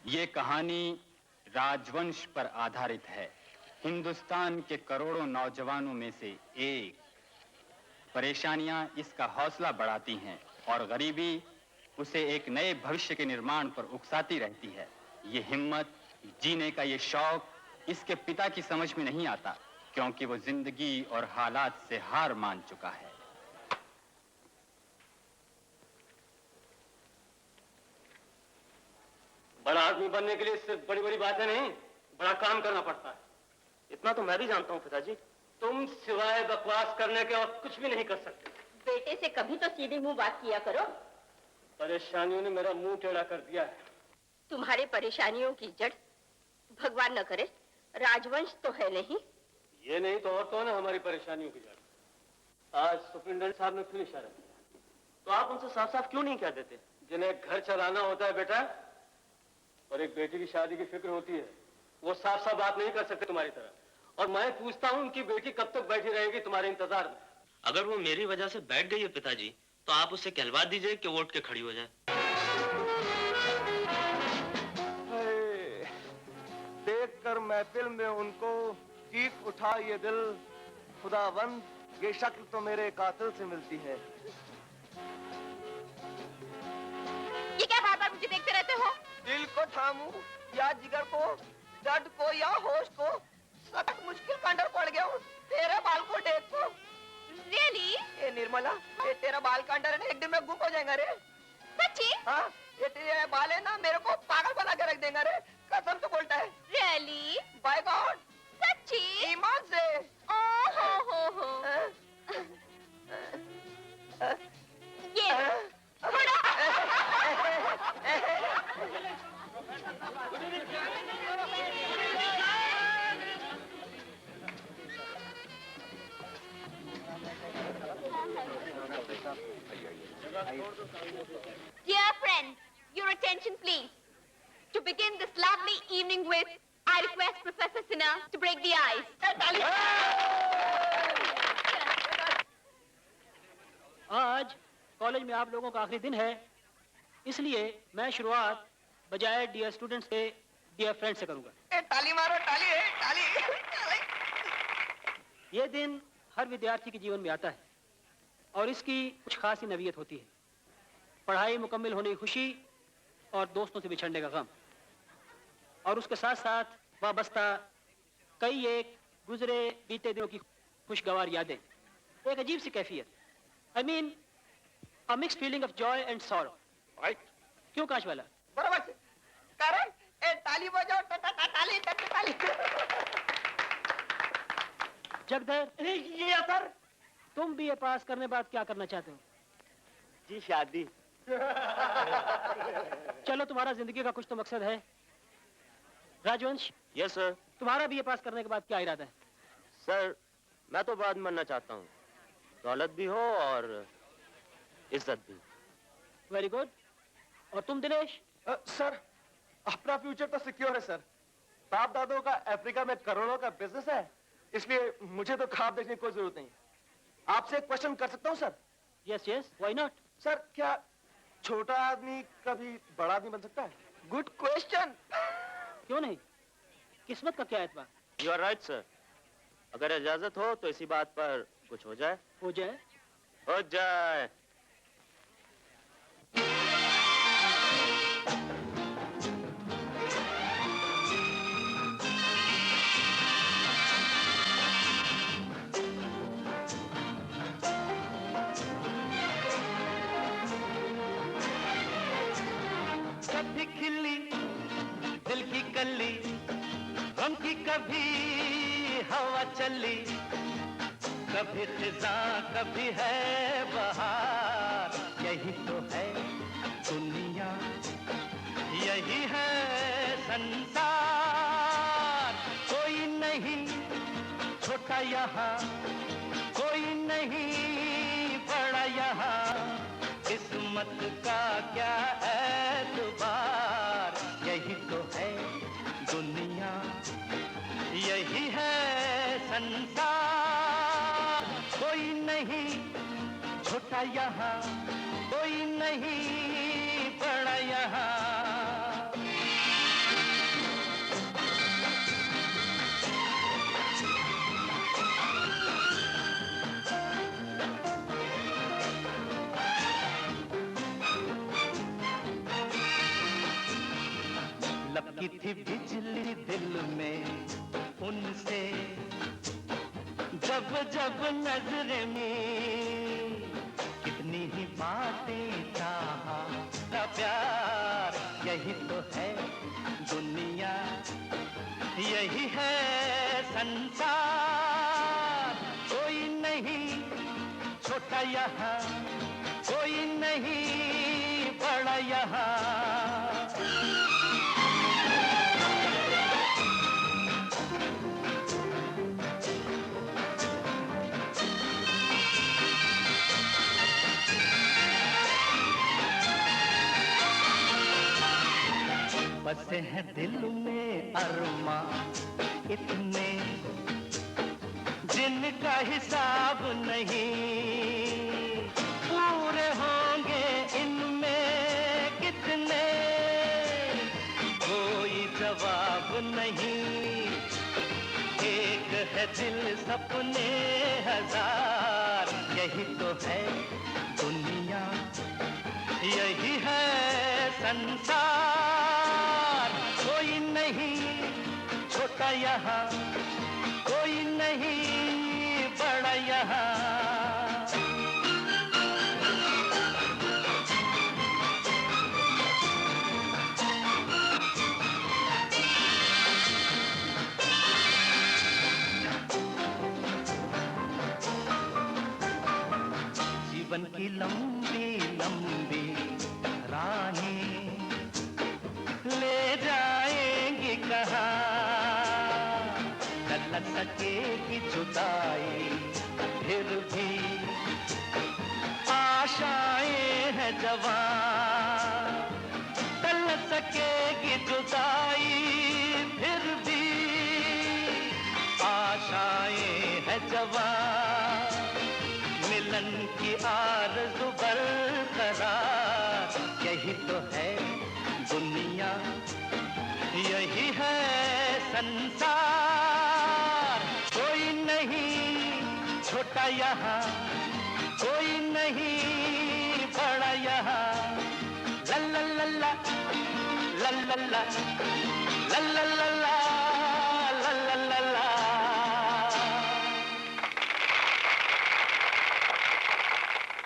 ये कहानी राजवंश पर आधारित है। हिंदुस्तान के करोड़ों नौजवानों में से एक। परेशानियां इसका हौसला बढ़ाती हैं और गरीबी उसे एक नए भविष्य के निर्माण पर उकसाती रहती है। ये हिम्मत, जीने का ये शौक इसके पिता की समझ में नहीं आता, क्योंकि वो जिंदगी और हालात से हार मान चुका है। बड़ा आदमी बनने के लिए सिर्फ बड़ी बड़ी बातें नहीं, बड़ा काम करना पड़ता है। इतना तो मैं भी जानता हूँ पिताजी। तुम सिवाय बकवास करने के और कुछ भी नहीं कर सकते। बेटे से कभी तो सीधे मुंह बात किया करो। परेशानियों ने मेरा मुंह टेढ़ा कर दिया है। तुम्हारे परेशानियों की जड़ भगवान न करे राजवंश तो है नहीं। ये नहीं तो और कौन है हमारी परेशानियों की जड़? आज सुप्रिंटेंडेंट साहब ने फिर इशारा किया, तो आप उनसे साफ साफ क्यों नहीं कह देते? जिन्हें घर चलाना होता है बेटा और एक बेटी की शादी की फिक्र होती है, वो साफ साफ बात नहीं कर सकते तुम्हारी तरह। और मैं पूछता हूँ उनकी बेटी कब तक बैठी रहेगी तुम्हारे इंतजार में? अगर वो मेरी वजह से बैठ गई है पिताजी, तो आप उससे कहलवा दीजिए कि वो उठ के खड़ी हो जाए। देखकर महफिल में उनको चीख उठा ये दिल, खुदावंद ये शक्ल तो मेरे कातिल से मिलती है। ये क्या बार बार मुझे देखते रहते हो? दिल को थामू या जिगर को, दर्द को या होश को, सख्त मुश्किल का अंदर पड़ गया हूँ। तेरे बाल को देख को। Really? ए निर्मला, ये तेरा बाल का अंदर है ना, एक दिन में गुम हो जाएगा रे। सच्ची? हाँ, ये तेरे बाल है ना, मेरे को पागल बना के रख देगा रे। कसम से बोलता है। Really? By God. सच्ची? ईमान से। ओहो। ये Dear friends, your attention please. To begin this lovely evening with, I request Professor Sinha to break the ice. आज कॉलेज में आप लोगों का आखिरी दिन है, इसलिए मैं शुरुआत बजाय डियर स्टूडेंट्स के डियर फ्रेंड्स से करूंगा। ताली मारो, ताली है, ताली। ये दिन हर विद्यार्थी के जीवन में आता है और इसकी कुछ खास ही नवीयत होती है। पढ़ाई मुकम्मल होने की खुशी और दोस्तों से बिछड़ने का गम, और उसके साथ साथ वाबस्ता कई एक गुजरे बीते दिनों की खुशगवार यादें। एक अजीब सी कैफियत, I mean, a mixed feeling of joy and sorrow. Right? क्यों काश वाला? बराबर से। कारण ए ताली बजाओ, ताली, ताली। जगदर, ये असर। तुम बीए पास करने बाद क्या करना चाहते हो? जी शादी। चलो, तुम्हारा जिंदगी का कुछ तो मकसद है। राजवंश, यस सर। तुम्हारा बीए पास करने के बाद क्या इरादा है? सर, मैं तो बाद बनना चाहता हूँ, दौलत भी हो और इज्जत भी। Very good. और तुम दिनेश? सर, अपना फ्यूचर तो सिक्योर है सर। बाप दादों का अफ्रीका में करोड़ों का बिजनेस है, इसलिए मुझे तो ख्वाब देखने की कोई जरूरत नहीं। आपसे एक क्वेश्चन कर सकता हूँ sir? Yes yes, why not? Sir, क्या छोटा आदमी कभी बड़ा आदमी बन सकता है? Good question. क्यों नहीं, किस्मत का क्या एतबार। You are right sir. अगर इजाजत हो तो इसी बात पर कुछ हो जाए। हो जाए? हो जाए। कभी खिली दिल की कली, गम की कभी हवा चली, कभी खिजा कभी है बहार। यही तो है दुनिया, यही है संसार। कोई नहीं छोटा यहाँ, कोई नहीं बड़ा यहाँ, किस्मत का क्या एतबार। यही तो है दुनिया, यही है संसार। कोई नहीं छोटा यहाँ, कोई नहीं बड़ा यहाँ। लपकी थी बिजली दिल में उनसे, जब जब नजर में कितनी ही बातें चाहा था प्यार। यही तो है दुनिया, यही है संसार। कोई नहीं छोटा यहाँ, कोई नहीं बड़ा यहाँ। बसे हैं दिल में अरमा इतने, जिनका हिसाब नहीं। पूरे होंगे इनमें कितने, कोई जवाब नहीं। एक है दिल सपने हजार, यही तो है दुनिया, यही है संसार। कोई नहीं छोटा यहाँ, कोई नहीं बड़ा यहाँ। जीवन की लंबी लंबी राहें ले जाएंगी कहाँ, टल सकेगी जुदाई फिर भी आशाएं हैं जवां। टल सकेगी जुदाई फिर भी आशाएं हैं जवां। मिलन की आरज़ू बरकरार, यही तो है दुनिया, यही है संसार। कोई नहीं छोटा यहाँ, कोई नहीं बड़ा यहाँ। ला ला ला ला ला ला ला ला ला ला ला ला ला ला।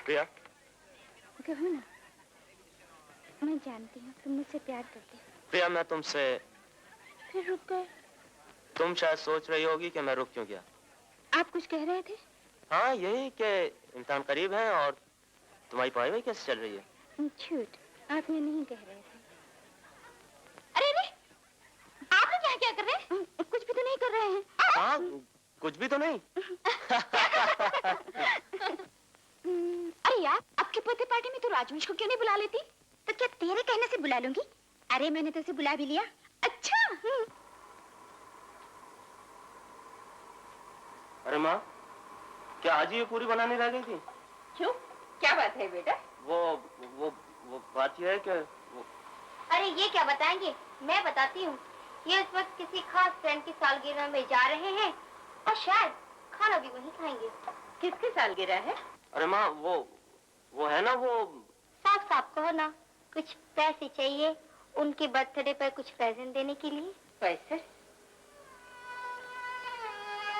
प्रिया, कहो ना, मैं जानती हूँ तुम मुझसे प्यार करते हो। प्रिया मैं तुमसे, फिर रुक गए। तुम शायद सोच रही होगी कि मैं रुक क्यों गया। आप कुछ कह रहे थे? हाँ यही कि इम्तिहान करीब है और तुम्हारी पढ़ाई वही कैसे चल रही है। झूठ, आप ये नहीं कह रहे थे। अरे अरे, आप लोग यहाँ क्या कर रहे हैं? कुछ भी तो नहीं कर रहे हैं। हाँ कुछ भी तो नहीं। अरे यार, आपके बर्थडे पार्टी में तो राजवंश को क्यों नहीं बुला लेती? तो क्या तेरे कहने से बुला लूंगी? अरे मैंने तो उसे बुला भी लिया। अच्छा। अरे माँ, क्या आज ही ये पूरी बनाने रह गई थी? क्यों? क्या बात है बेटा? वो बात यह है कि अरे ये क्या बताएंगे? मैं बताती हूँ। ये इस वक्त किसी खास फ्रेंड की सालगिरह में जा रहे हैं और शायद खाना भी वहीं खाएंगे। किसकी सालगिरह है? अरे माँ वो है ना वो। साफ साफ कहो ना, कुछ पैसे चाहिए उनके बर्थडे पर कुछ प्रेजेंट देने के लिए। पैसे?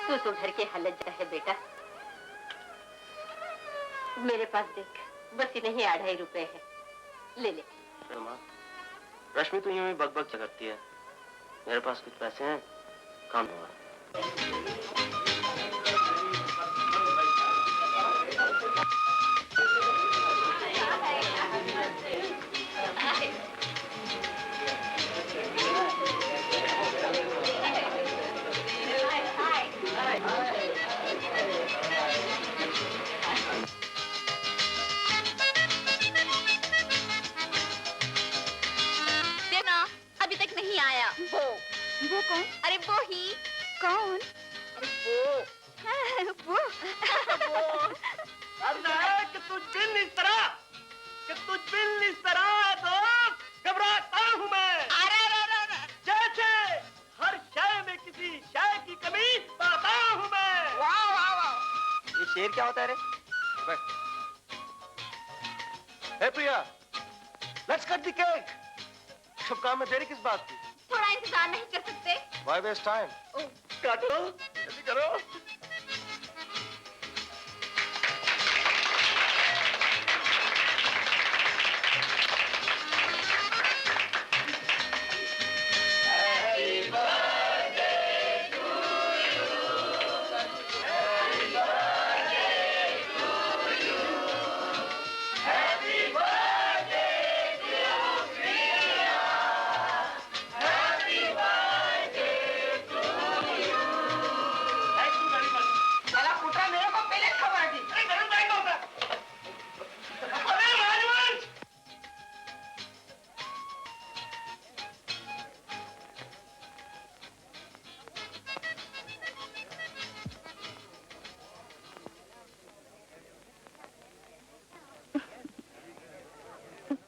तू तो घर के हालत जा है बेटा। मेरे पास देख, बस इन्हें 2.5 रुपए है, ले ले। अरे माँ, रश्मि तो यूं ही बकबक करती है। मेरे पास कुछ पैसे हैं, काम होगा। वो कौन? अरे वो ही। कौन? अरे वो कि तुझ बिन इस तरह, तो घबराता हूँ मैं। जैसे हर शय में किसी शय की कमी पाता हूँ मैं। वाह। ये शेर क्या होता है रे? Hey Priya, let's cut the cake. शुभ काम में देरी किस बात की? थोड़ा इंतजार नहीं कर सकते? Why waste time? काटो, जल्दी करो।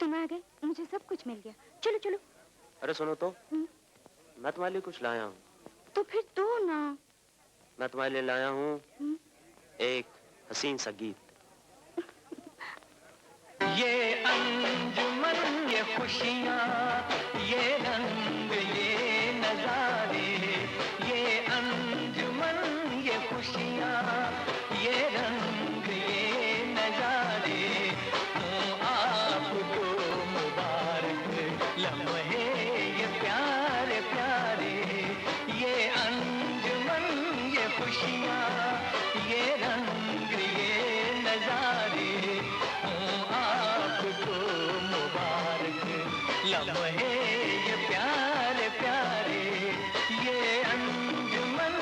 तुम आ गए, मुझे सब कुछ मिल गया। चलो चलो। अरे सुनो तो, मैं तुम्हारे लिए कुछ लाया हूँ। तो फिर दो ना। मैं तुम्हारे लिए लाया हूँ एक हसीन सा गीत। ये अंजुमन, ये खुशियाँ, ये रंग, ये नजारे, ये अंजुमन, ये खुशियाँ, ये रंग, ये नजारे, आपको मुबारक लम्हे ये प्यारे प्यारे। ये अंजुमन, ये खुशियाँ, ये रंग, ये नजारे, आपको मुबारक लम्हे ये प्यारे प्यारे। ये अंजुमन,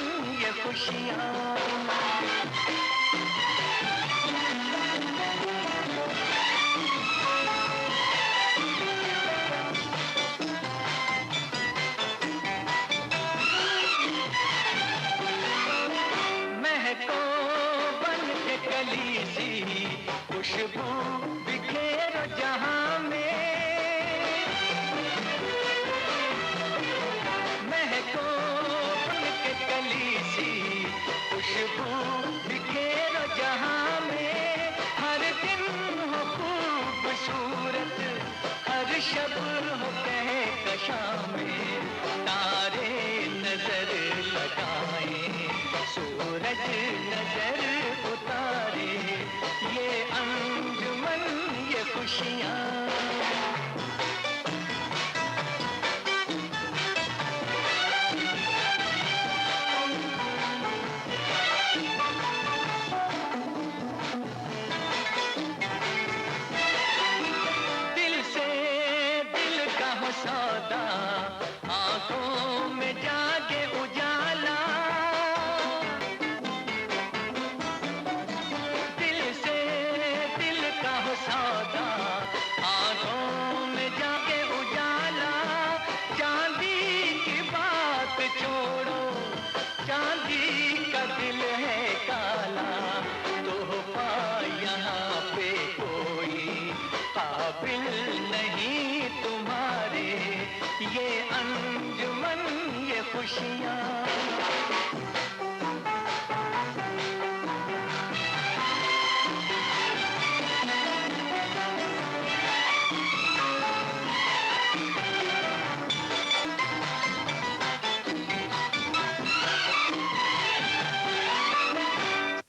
ये खुशियाँ। महको बन के कली सी खुशबू बिखेरो जहां में। महको बन के कली सी खुशबू बिखेरो जहां में। हर दिन हो खूबसूरत, हर शब हो कहकशां में। तारे नजर लगाए, सूरज नजर उतारे, ये अंजुमन, ये खुशियाँ। दिल से दिल का हो सौदा, आंखों में जागे उजाला। दिल से दिल का हो सौदा, आंखों में जागे उजाला। चांदी की बात छोड़ो, चांदी का दिल है काला। तोहफा यहाँ पे कोई काबिल नहीं तुम्हारे। ये अंजुमन, ये खुशियाँ।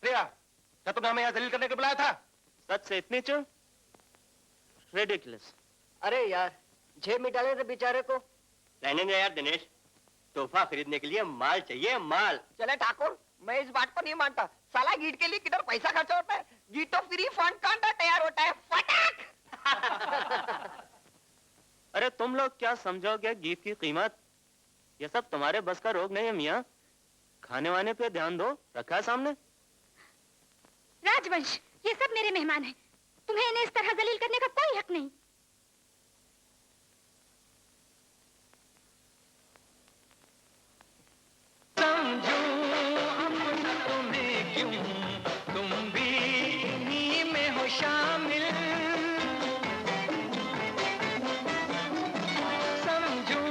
प्रिया, क्या तुमने हमें यहाँ जलील करने के बुलाया था? सच से इतनी चुप? रिडिकुलस। अरे यार, जेब में डाले थे बेचारे को। रहने दे यार दिनेश, तोहफा खरीदने के लिए माल चाहिए, माल। चले ठाकुर, मैं इस बात को नहीं मानता। साला गीत के लिए किधर पैसा खर्चा होता है? गीत तो फ्री फंड कांटा तैयार होता है। फटाक। अरे तुम लोग क्या समझोगे गीत की कीमत? ये सब तुम्हारे बस का रोग नहीं है मियाँ। खाने वाने पे ध्यान दो, रखा है सामने। राजवंश, ये सब मेरे मेहमान हैं। तुम्हें इन्हें इस तरह जलील करने का कोई हक नहीं। समझूं अपना तुम्हें क्यों, तुम भी इन्हीं में हो शामिल। समझूं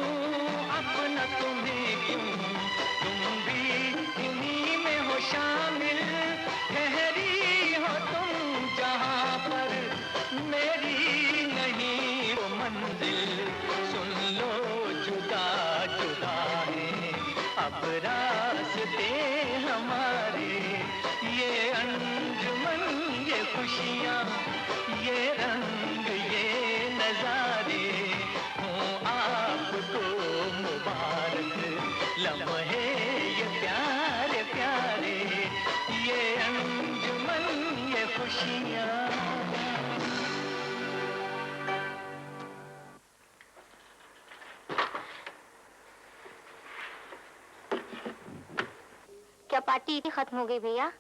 अपना तुम्हें क्यों, तुम भी इन्हीं में हो शामिल। ठहरी हो तुम जहाँ पर मेरी नहीं वो मंजिल। सुन लो अब रास्ते हमारे, ये अंजुमन ये खुशियाँ, ये रंग ये नजारे, हो आपको मुबारक लम्हे ये प्यारे प्यारे, ये अंजुमन ये खुशियाँ। क्या पार्टी खत्म हो गई भैया?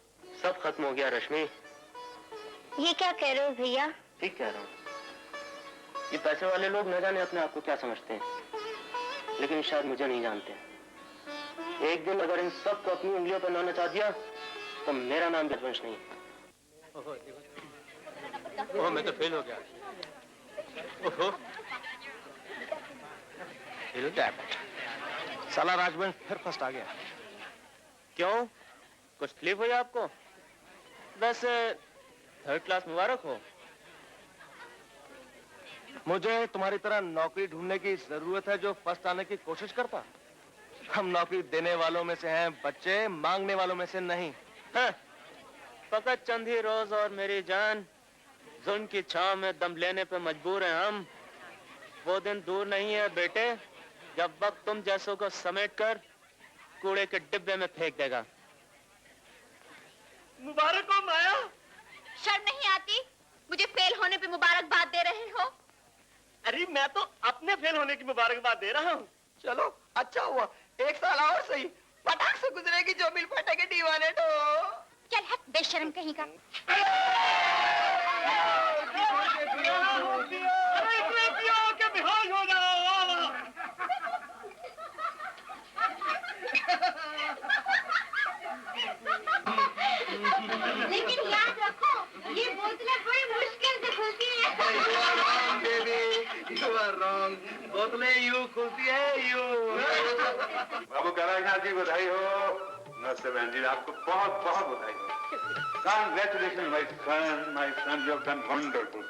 सब खत्म हो गया रश्मि। ये क्या कह रहे हो भैया? ठीक कह रहा हूँ। ये पैसे वाले लोग न जाने अपने आप को क्या समझते हैं, लेकिन शायद मुझे नहीं जानते। एक दिन अगर इन सबको अपनी उंगलियों पर न नचा दिया तो मेरा नाम राजवंश नहीं। ओह, मैं तो फेल हो गया। ओहो, फेल क्या है? साला राजवंश फिर फर्स्ट आ गया। क्यों, कुछ तकलीफ हुई आपको? वैसे थर्ड क्लास मुबारक हो। मुझे तुम्हारी तरह नौकरी ढूंढने की जरूरत है जो फर्स्ट आने की कोशिश करता। हम नौकरी देने वालों में से हैं बच्चे, मांगने वालों में से नहीं। हाँ, फकत चंद ही रोज और मेरी जान जुल्म की छांव में दम लेने पे मजबूर हैं हम। वो दिन दूर नहीं है बेटे जब वक्त तुम जैसों को समेट कर कूड़े के डिब्बे में फेंक देगा। मुबारक हो माया। शर्म नहीं आती? मुझे फेल होने पे मुबारकबाद दे रहे हो? अरे मैं तो अपने फेल होने की मुबारकबाद दे रहा हूँ। चलो अच्छा हुआ, एक साल और सही, पटाख से गुजरेगी जो मिल फटेगी दीवाने तो। चल हट बेशर्म कहीं का। बेहोश हो जाओ। लेकिन याद रखो, ये बोतलें बड़ी मुश्किल से खुलती हैं। You are wrong. बोतलें यूं खुलती है यूं। बाबू कैलाशनाथ जी बधाई हो। नमस्ते बहन जी, आपको बहुत बहुत बधाई हो। Congratulations my son, you have done wonderful.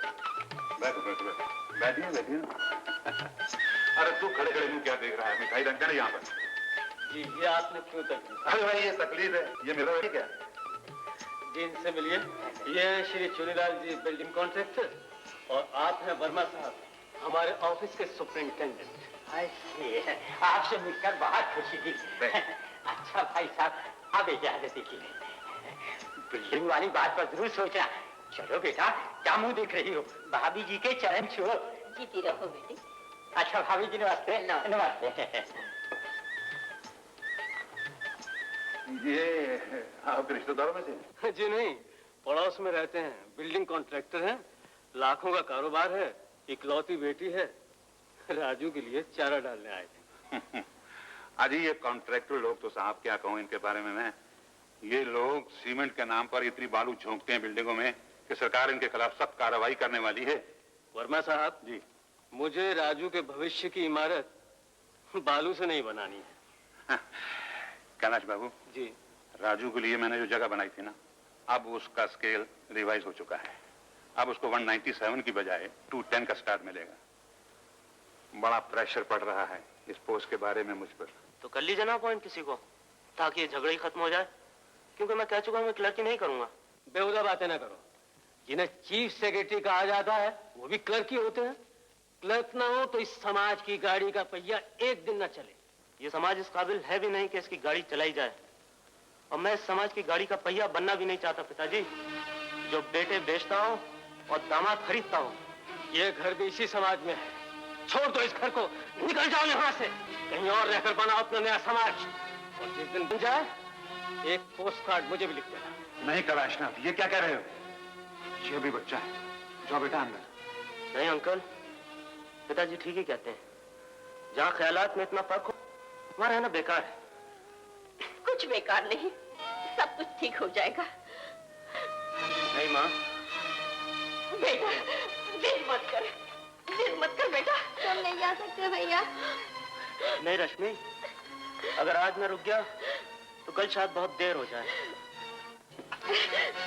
बैठो बैठो बैठो, बैठिए बैठिए। अरे तू खड़े खड़े मुंह क्या देख रहा है? मिठाई रख देना यहाँ पर। जी ये आपने क्यों तकलीफ? अरे भाई ये तकलीफ है, ये मेरा है क्या? जी इनसे मिलिए। ये हैं श्री चुनीलाल जी, बिल्डिंग कॉन्ट्रैक्टर, और आप हैं वर्मा साहब, हमारे ऑफिस के सुपरिंटेंडेंट। आपसे मिलकर बहुत खुशी हुई। अच्छा भाई साहब, अब इजाजत दीजिए। बिल्डिंग वाली बात पर जरूर सोचना। चलो बेटा, क्या मुंह देख रही हो? भाभी जी के चरण छुओ। जीती रहो बेटी। अच्छा भाभी जी नमस्ते। नमस्ते। ये आपके रिश्तेदारों में से? जी नहीं, पड़ोस में रहते हैं, बिल्डिंग कॉन्ट्रैक्टर हैं, लाखों का कारोबार है, इकलौती बेटी है। राजू के लिए चारा डालने आए थे। अजी ये कॉन्ट्रैक्टर लोग तो साहब क्या कहूँ इनके बारे में मैं। ये लोग सीमेंट के नाम पर इतनी बालू झोंकते हैं बिल्डिंगों में कि सरकार इनके खिलाफ सख्त कार्रवाई करने वाली है। वर्मा साहब जी, मुझे राजू के भविष्य की इमारत बालू से नहीं बनानी है। कैलाश बाबू जी, राजू के लिए मैंने जो जगह बनाई थी ना, अब उसका स्केल रिवाइज हो चुका है। अब उसको 197 की बजाय 210 का स्टार्ट मिलेगा। बड़ा प्रेशर पड़ रहा है इस पोस्ट के बारे में मुझ पर। तो कर लीजिए ना अपॉइंट किसी को, ताकि ये झगड़ा ही खत्म हो जाए। क्योंकि मैं कह चुका हूँ मैं क्लर्क ही नहीं करूंगा। बेहुदा बातें ना करो। जिन्हें चीफ सेक्रेटरी कहा जाता है वो भी क्लर्क ही होते हैं। क्लर्क ना हो तो इस समाज की गाड़ी का पहिया एक दिन ना चले। ये समाज इस काबिल है भी नहीं कि इसकी गाड़ी चलाई जाए, और मैं इस समाज की गाड़ी का पहिया बनना भी नहीं चाहता पिताजी, जो बेटे बेचता हो और दामाद खरीदता हो। ये घर भी इसी समाज में है। छोड़ दो इस घर को, निकल जाओ यहाँ से, कहीं और रहकर बनाओ अपना नया समाज। और जिस दिन बन जाए एक पोस्ट कार्ड मुझे भी लिख देना। नहीं कैलाशनाथ, ये क्या कह रहे हो? ये भी बच्चा है। जाओ बेटा अंदर। नहीं अंकल, पिताजी ठीक ही कहते हैं। जहाँ ख्यालात में इतना फर्क हो वहाँ रहना बेकार है। कुछ बेकार नहीं, सब कुछ ठीक हो जाएगा। नहीं माँ, बेटा जिद मत कर, जिद मत कर बेटा। तुम नहीं जा सकते भैया। नहीं रश्मि, अगर आज मैं रुक गया तो कल शायद बहुत देर हो जाए।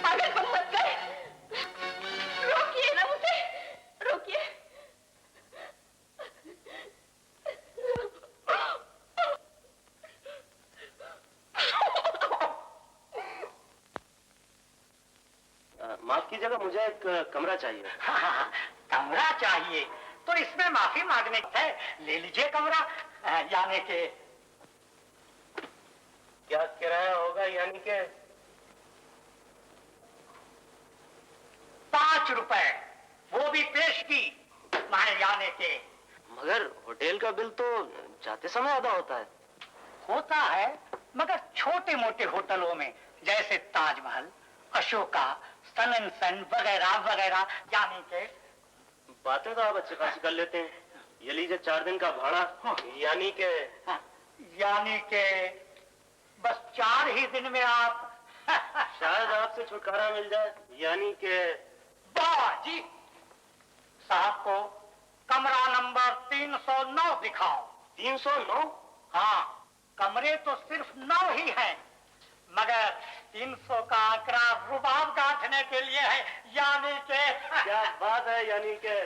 पागलपन मत कर, रोकिए ना मुझे, रोकिए। माफ कीजिएगा, मुझे एक कमरा चाहिए। हाँ, कमरा चाहिए तो इसमें माफी मांगने है, ले लीजिए कमरा। यानी के क्या किराया होगा? यानी के 5 रुपए, वो भी पेशगी माने यानी के। मगर होटल का बिल तो जाते समय अदा होता है। होता है, मगर छोटे मोटे होटलों में, जैसे ताजमहल, अशोका, सन एंड सन वगैरह वगैरह, यानी के। बातें तो आप अच्छी खासी कर लेते हैं। ये लीजिए 4 दिन का भाड़ा। यानी के यानी के बस 4 ही दिन में आप शायद आपसे छुटकारा मिल जाए। यानी के बाजी साहब को कमरा नंबर 309 दिखाओ। 309? हाँ, कमरे तो सिर्फ 9 ही हैं, मगर 300 का आंकड़ा रुबाब गांठने के लिए है। यानी के क्या बात है। यानी के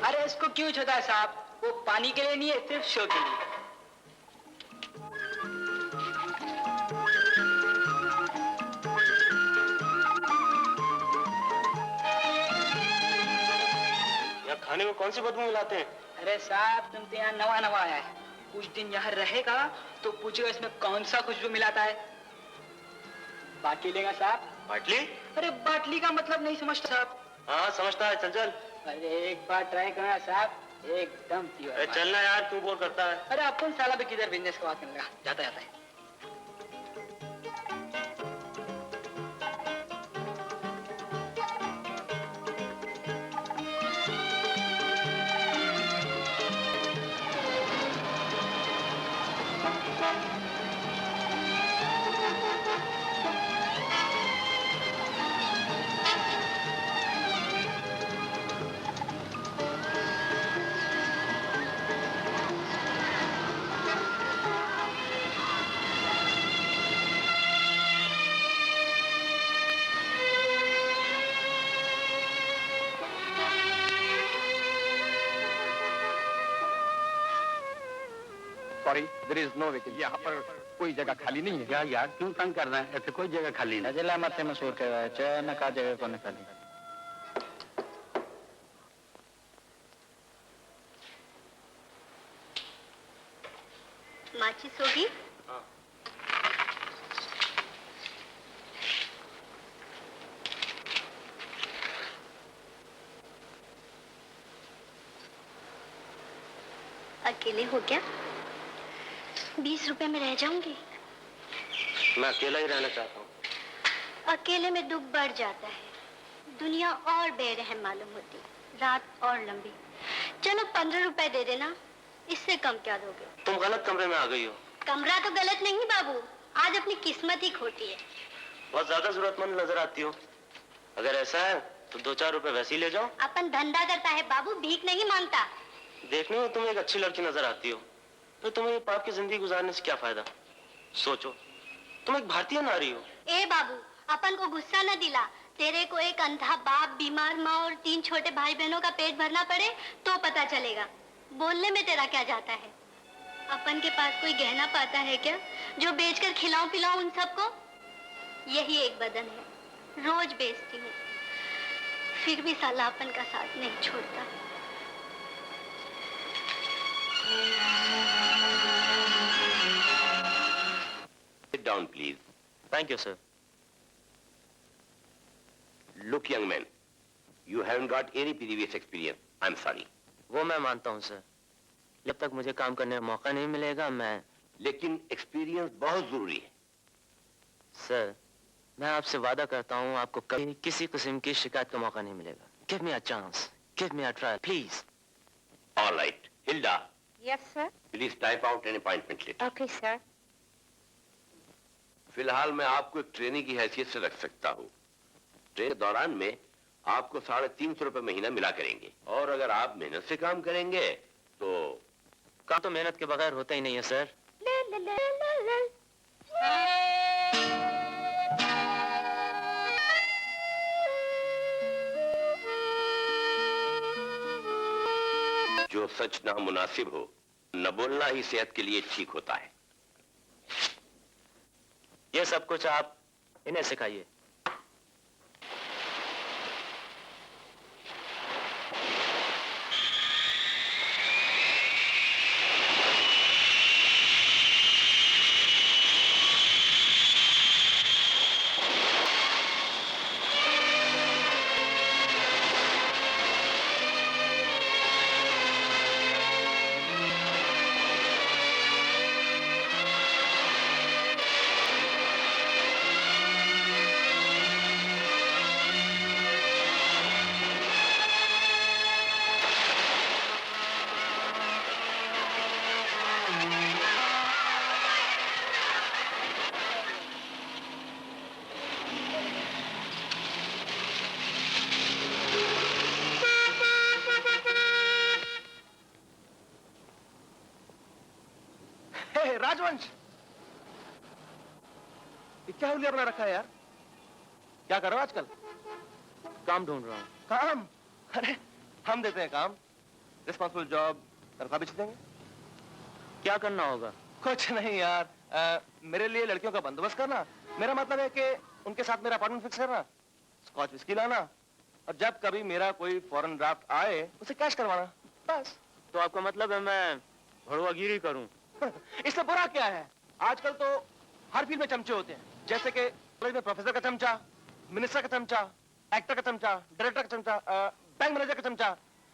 अरे इसको क्यों छोटा है साहब? वो पानी के लिए नहीं है, सिर्फ शो के लिए। यहाँ खाने में कौन सी बदबू मिलाते हैं? अरे साहब, तुम तो यहाँ नवा नवा आया है, कुछ दिन यहाँ रहेगा तो पूछेगा इसमें कौन सा खुशबू मिलाता है। बाटली लेगा साहब? बाटली? अरे बाटली का मतलब नहीं समझता साहब? हाँ समझता है, चल चल। अरे एक बार ट्राई करना साहब, एकदम प्योर। अरे चलना यार, तू बोर करता है। अरे अपन साला भी किधर बिजनेस का बात करने लगा, जाता जाता है। Sorry, there is no vacancy. यहाँ पर कोई जगह खाली नहीं है। यार क्यों तंग कर रहे हैं? ऐसे कोई जगह खाली नहीं। जिला मत मशहूर कर रहा है, चाहे न का जगह को निकाली। माचिस होगी? अकेले हो क्या? 20 रुपए में रह जाऊंगी। मैं अकेला ही रहना चाहता हूँ। अकेले में दुख बढ़ जाता है, दुनिया और बेरहम मालूम होती, रात और लंबी। चलो 15 रुपए दे देना, इससे कम क्या दोगे? तुम गलत कमरे में आ गई हो। कमरा तो गलत नहीं बाबू, आज अपनी किस्मत ही खोटी है। बहुत ज्यादा जरूरतमंद नजर आती हो। अगर ऐसा है तो 2-4 रुपए वैसे ही ले जाओ। अपन धंधा करता है बाबू, भीख नहीं मांगता। देखने में तुम एक अच्छी लड़की नजर आती हो, तो तुम्हें ये पाप की जिंदगी गुजारने से क्या फायदा? सोचो, तुम एक भारतीय नारी हो। ए बाबू, अपन को गुस्सा न दिला। तेरे को एक अंधा बाप, बीमार माँ और 3 छोटे भाई बहनों का पेट भरना पड़े तो पता चलेगा। बोलने में तेरा क्या जाता है? अपन के पास कोई गहना पाता है क्या जो बेचकर खिलाऊं पिलाऊं उन सबको? यही एक बदन है, रोज बेचती हूँ, फिर भी साला अपन का साथ नहीं छोड़ता। Sit down, please. Thank you sir. Look, young man, you haven't got any previous experience. I'm sorry. वो मैं मानता हूँ सर, जब तक मुझे काम करने का मौका नहीं मिलेगा मैं। लेकिन एक्सपीरियंस बहुत जरूरी है। सर, मैं आपसे वादा करता हूँ आपको कभी किसी किस्म की शिकायत का मौका नहीं मिलेगा। Give me a chance, give me a try, please. All right. Hilda, yes sir. please type out an appointment letter. Okay sir. फिलहाल मैं आपको एक ट्रेनिंग की हैसियत से रख सकता हूँ। ट्रेनिंग के दौरान में आपको 350 रुपए महीना मिला करेंगे, और अगर आप मेहनत से काम करेंगे तो काम तो मेहनत के बगैर होता ही नहीं है सर। जो सच नामुनासिब हो, न बोलना ही सेहत के लिए ठीक होता है। ये सब कुछ आप इन्हें सिखाइए। राजवंश, ये क्या हुलिया बना रखा है यार? क्या कर रहे हो आजकल? काम ढूंढ रहा हूँ। काम? अरे हम देते हैं काम, रिस्पॉन्सिबल जॉब, तनख्वाह भी देंगे। क्या करना होगा? कुछ नहीं यार, मेरे लिए लड़कियों का बंदोबस्त करना। मेरा मतलब है कि उनके साथ मेरा अपॉइंटमेंट फिक्स करना, स्कॉच विस्की लाना, और जब कभी मेरा कोई फॉरेन ड्राफ्ट आए उसे कैश करवाना, बस। तो आपका मतलब है मैं भड़वागिरी करूं? इससे बुरा क्या है? आजकल तो हर फील्ड में चमचे होते हैं, जैसे कि कॉलेज में प्रोफेसर का चमचा, मिनिस्टर का चमचा, एक्टर का चमचा, डायरेक्टर का चमचा, बैंक मैनेजर का चमचा।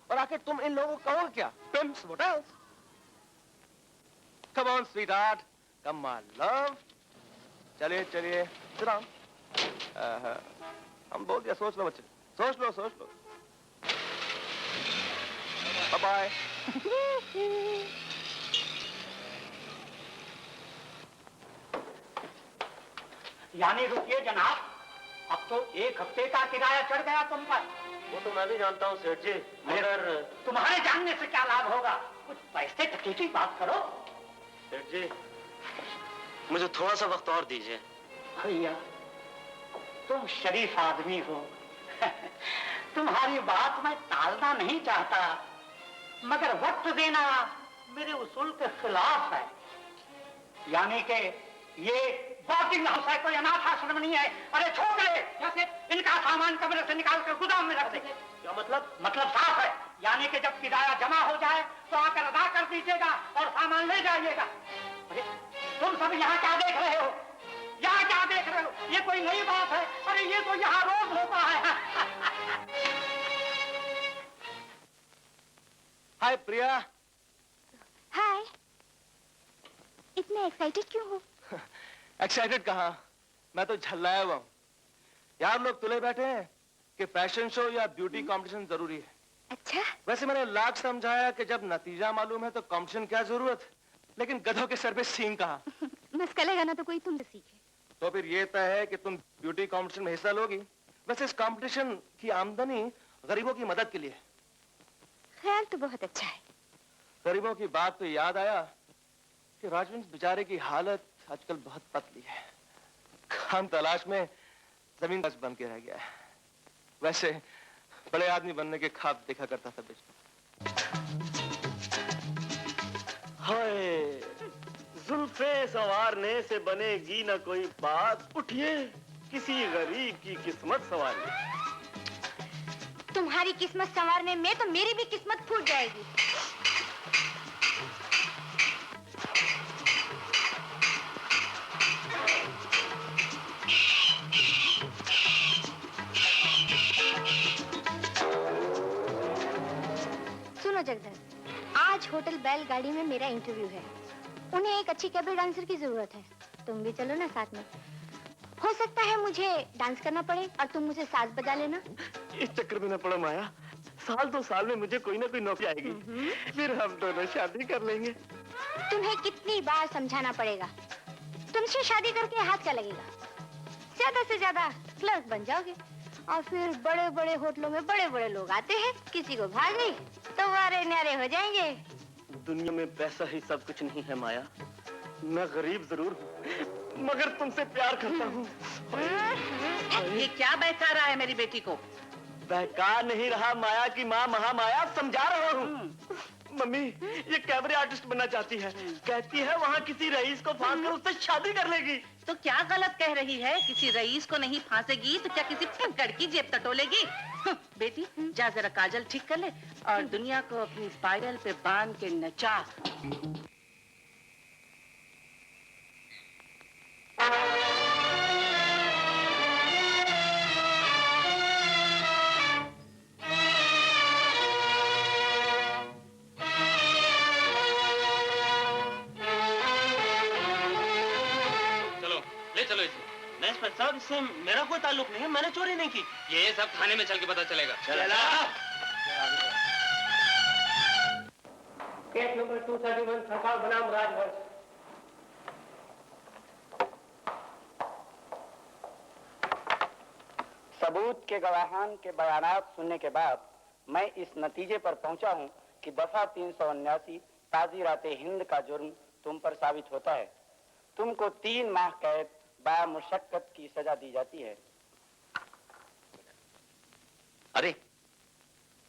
और आखिर तुम इन लोगों को कहोगे क्या? Pimps, what else? Come on sweetheart, come my love. चलिए चलिए, सिट डाउन। हम बोल दिया, सोच लो बच्चे, सोच लो सोच लो। Bye bye. यानी रुकिए जनाब, अब तो 1 हफ्ते का किराया चढ़ गया तुम पर। वो तो मैं भी जानता हूँ सेठ जी, मगर तुम्हारे जानने से क्या लाभ होगा? कुछ पैसे टके की बात करो। सेठ जी, मुझे थोड़ा सा वक्त और दीजिए। भैया, तुम शरीफ आदमी हो। तुम्हारी बात मैं टालना नहीं चाहता, मगर वक्त देना मेरे उसूल के खिलाफ है। यानी कि ये बोर्डिंग हाउस है, कोई अनाथ आश्रम नहीं है। अरे छोड़ दे, जैसे इनका सामान कमरे से निकाल कर गोदाम में रख दे। क्या मतलब? मतलब साफ है, यानी कि जब किराया जमा हो जाए तो आकर अदा कर दीजिएगा और सामान ले जाइएगा। अरे तुम सब यहाँ क्या देख रहे हो? यहाँ क्या देख रहे हो? ये कोई नई बात है? अरे ये तो यहाँ रोज होता है। हाय प्रिया। हाय, इतने एक्साइटेड क्यों हो? एक्साइटेड कहाँ, मैं तो झल्लाया हुआ हूँ। यार लोग तुले बैठे हैं कि फैशन शो या ब्यूटी कंपटीशन जरूरी है। अच्छा? वैसे मैंने लाख समझाया कि जब नतीजा मालूम है तो कंपटीशन क्या जरूरत, लेकिन गधों के सर पे सींग कहाँ। मस्का लगाना तो कोई तुमसे सीखे। तो फिर ये तय है कि तुम ब्यूटी कंपटीशन में हिस्सा लोगी। वैसे इस कंपटीशन की आमदनी गरीबों की मदद के लिए। ख्याल तो बहुत अच्छा है। गरीबों की बात तो याद आया कि राजवंश बेचारे की हालत आजकल बहुत पतली है। काम तलाश में जमीन बस बन के रह गया है। वैसे बड़े आदमी बनने के ख्वाब देखा करता था बेचारा। हाय, जुल्फे संवारने से बनेगी ना कोई बात, उठिए किसी गरीब की किस्मत संवारिए। तुम्हारी किस्मत संवारने में तो मेरी भी किस्मत फूट जाएगी। सुनो जगदन, आज होटल बैलगाड़ी में मेरा इंटरव्यू है। उन्हें एक अच्छी कैबरे डांसर की जरूरत है। तुम भी चलो ना साथ में। हो सकता है मुझे डांस करना पड़े और तुम मुझे साज बजा लेना। इस चक्कर में न पड़ो माया, साल 2 साल में मुझे कोई ना कोई नौकरी आएगी, फिर हम दोनों शादी कर लेंगे। तुम्हें कितनी बार समझाना पड़ेगा? तुमसे शादी करके हाथ क्या लगेगा? ज्यादा से ज्यादा क्लर्क बन जाओगे और फिर बड़े बड़े होटलों में बड़े बड़े लोग आते हैं, किसी को भागी तो वारे न्यारे हो जाएंगे। दुनिया में पैसा ही सब कुछ नहीं है माया। मैं गरीब जरूर हूँ, मगर तुमसे प्यार करता हूँ। ये क्या बहका रहा है मेरी बेटी को? बहका नहीं रहा माया की माँ महामाया, समझा रहा हूँ। मम्मी ये कैमरे आर्टिस्ट बनना चाहती है। कहती है वहाँ किसी रईस को फांस कर उससे शादी कर लेगी। तो क्या गलत कह रही है? किसी रईस को नहीं फांसेगी तो क्या किसी फंकड़ की जेब टटोलेगी? बेटी जा जरा काजल ठीक कर ले और दुनिया को अपनी पायल पे बांध के नचा। साहब इससे मेरा कोई ताल्लुक नहीं है, मैंने चोरी नहीं की। ये सब थाने में चल के पता चलेगा। चला। केस नंबर 231 सरकार बनाम राजवंश। सबूत के गवाहान के बयानात सुनने के बाद मैं इस नतीजे पर पहुंचा हूं कि दफा 379 ताज़ीराते हिंद का जुर्म तुम पर साबित होता है। तुमको 3 माह कैद बामुशक्कत की सजा दी जाती है। अरे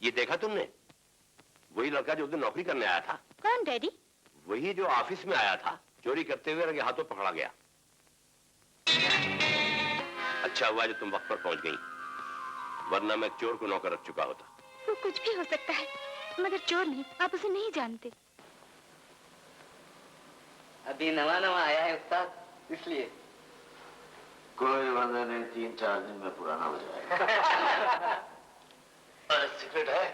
ये देखा तुमने? वही लड़का जो उस दिन नौकरी करने आया था। कौन डैडी? वही जो ऑफिस में आया था, चोरी करते हुए रंगे हाथों पकड़ा गया। अच्छा हुआ जो तुम वक्त पर पहुंच गई, वरना मैं चोर को नौकर रख चुका होता। वो कुछ भी हो सकता है, मगर चोर नहीं। आप उसे नहीं जानते। अभी नवा नवा आया है उस्ताद, इसलिए कोई वादा नहीं, 3-4 दिन में पुराना हो जाएगा। और सिगरेट है?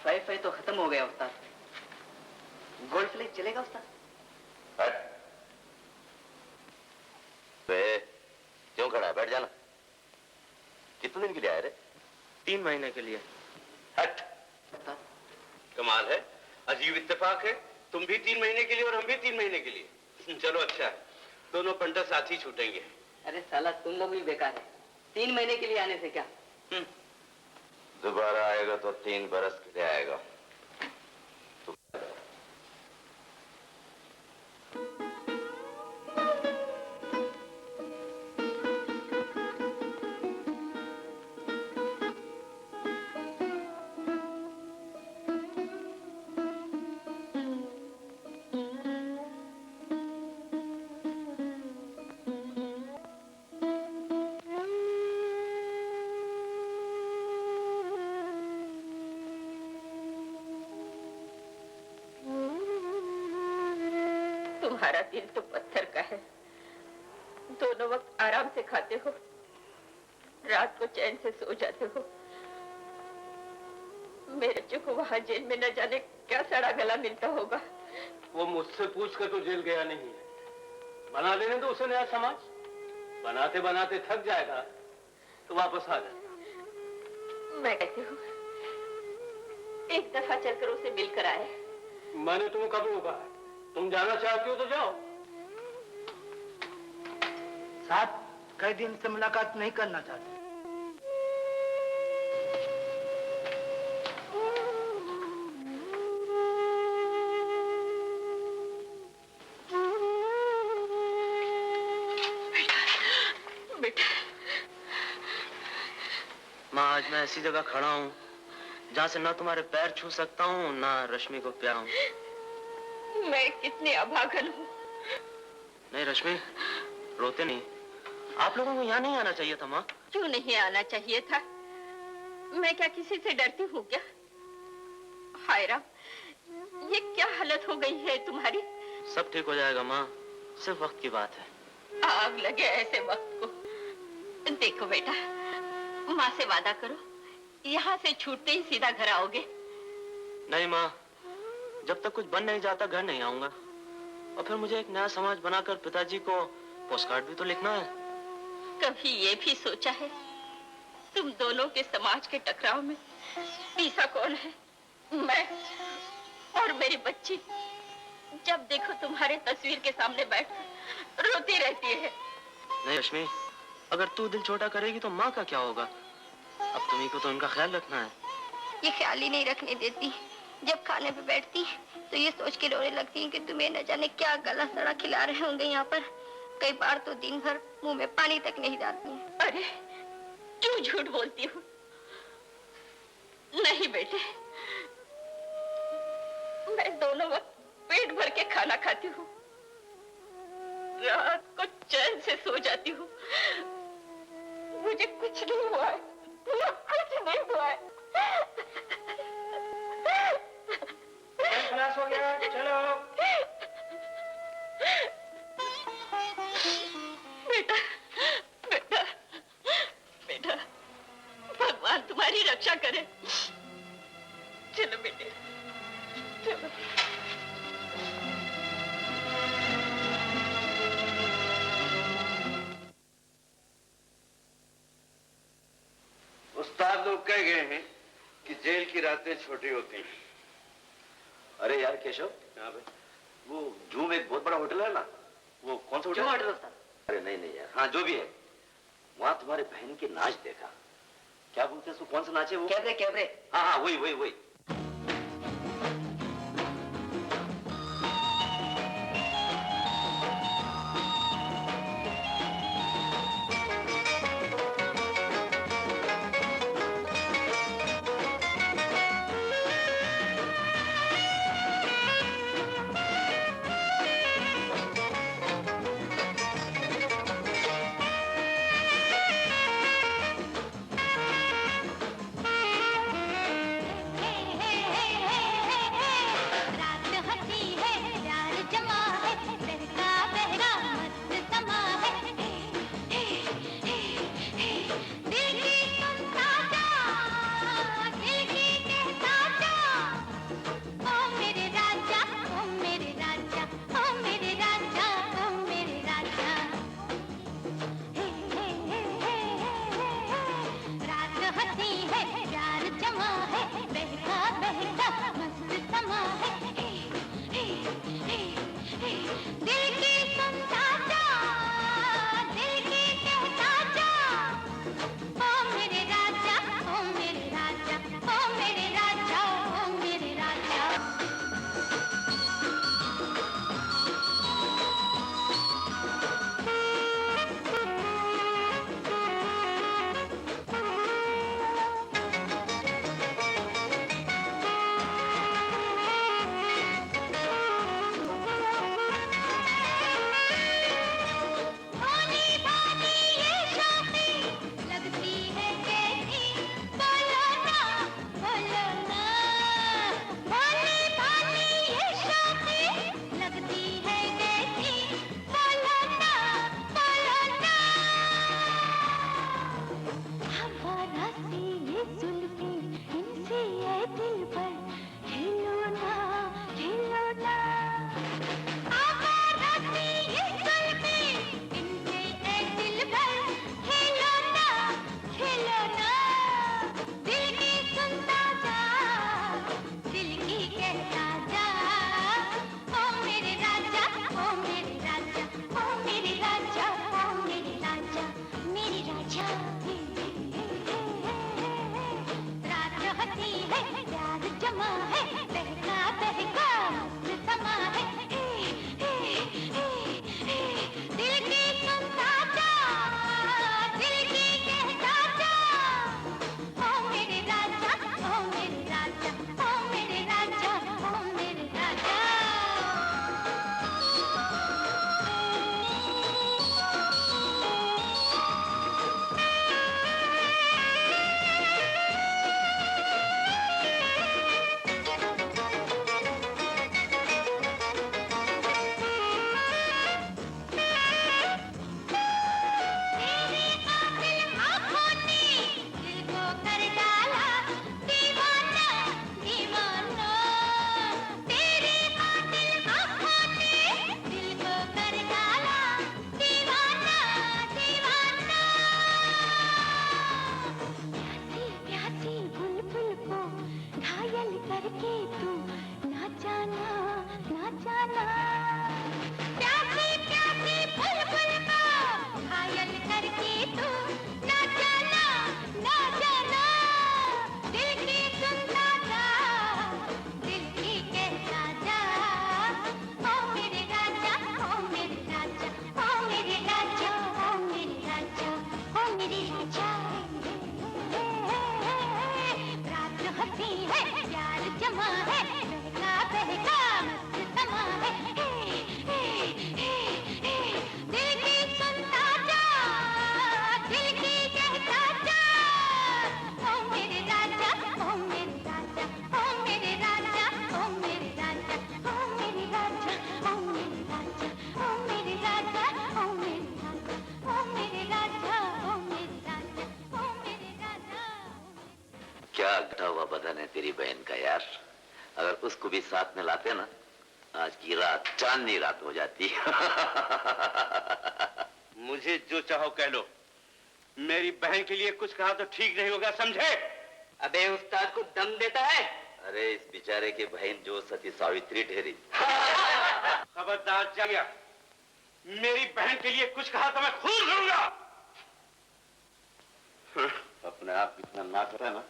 फाई तो खत्म हो गया उस्ताद। गोल्ड फ्लेक चलेगा उस्ताद? क्यों खड़ा है? बैठ जाना। कितने दिन के लिए आए रे? 3 महीने के लिए। हट, कमाल है, अजीब इत्तेफाक है। तुम भी 3 महीने के लिए और हम भी 3 महीने के लिए। चलो अच्छा है, दोनों पंटर साथ ही छूटेंगे। अरे साला तुम लोग भी बेकार है। 3 महीने के लिए आने से क्या? दोबारा आएगा तो 3 बरस के लिए आएगा। तुम्हारा दिल तो पत्थर का है। दोनों वक्त आराम से खाते हो, रात को चैन से सो जाते हो। मेरे को वहाँ जेल में न जाने क्या सड़ा गला मिलता होगा। वो मुझसे पूछ कर तो जेल गया नहीं है। बना लेने दो उसे नया समाज। बनाते बनाते थक जाएगा तो वापस आ जाए। मैं कहती हूँ एक दफा चलकर उसे मिलकर आए। मैंने तुम्हें कब रोका है? तुम जाना चाहती हो तो जाओ। साहब कई दिन से मुलाकात नहीं करना चाहते। बेटा, माँ आज मैं ऐसी जगह खड़ा हूँ जहाँ से ना तुम्हारे पैर छू सकता हूँ ना रश्मि को प्यार हूँ। मैं कितनी अभागन हूँ। नहीं रश्मि, रोते नहीं। आप लोगों को यहाँ नहीं आना चाहिए था माँ। क्यों नहीं आना चाहिए था? मैं क्या किसी से डरती हूँ क्या? हाय राम, ये क्या हालत हो गई है तुम्हारी? सब ठीक हो जाएगा माँ, सिर्फ वक्त की बात है। आग लगे ऐसे वक्त को। देखो बेटा, माँ से वादा करो, यहाँ से छूटते ही सीधा घर आओगे। नहीं माँ, जब तक कुछ बन नहीं जाता घर नहीं आऊंगा। और फिर मुझे एक नया समाज बनाकर पिताजी को पोस्टकार्ड भी तो लिखना है। कभी ये भी सोचा है तुम दोनों के समाज के टकराव में पीसा कौन है? मैं और मेरी बच्ची। जब देखो तुम्हारे तस्वीर के सामने बैठ रोती रहती है। नहीं रश्मि, अगर तू दिल छोटा करेगी तो माँ का क्या होगा? अब तुम्ही को तो उनका ख्याल रखना है। ये ख्याल ही नहीं रखने देती। जब खाने पे बैठती तो ये सोच के रोने लगती है कि तुम्हें न जाने क्या गला सड़ा खिला रहे होंगे यहाँ पर। कई बार तो दिन भर मुंह में पानी तक नहीं डालती है। अरे क्यों झूठ बोलती हूँ? नहीं बेटे, मैं दोनों वक्त पेट भर के खाना खाती हूँ, रात को चैन से सो जाती हूँ। मुझे कुछ नहीं हुआ है, कुछ नहीं हुआ है। क्लास हो गया, चलो। बेटा, बेटा, बेटा, भगवान तुम्हारी रक्षा करे। चलो बेटे, चलो। उस्ताद लोग कह गए हैं कि जेल की रातें छोटी होती हैं। अरे यार केशव, यहाँ पे वो जूम एक बहुत बड़ा होटल है ना, वो कौन सा होटल है? अरे नहीं नहीं यार, हाँ जो भी है, वहाँ तुम्हारे बहन की नाच देखा। क्या बोलते हैं उसको, कौन सा नाच है वो? Cabaret cabaret. हाँ हाँ वही वही वही। क्या घटा हुआ बदन है तेरी बहन का यार। अगर उसको भी साथ में लाते ना, आज की रात चांदनी रात हो जाती। मुझे जो चाहो कह लो, मेरी बहन के लिए कुछ कहा तो ठीक नहीं होगा, समझे? अबे उस्ताद को दम देता है। अरे इस बेचारे की बहन जो सती सावित्री ठहरी। खबरदार जागिया, मेरी बहन के लिए कुछ कहा तो मैं खून करूंगा। अपने आप इतना ना करता ना,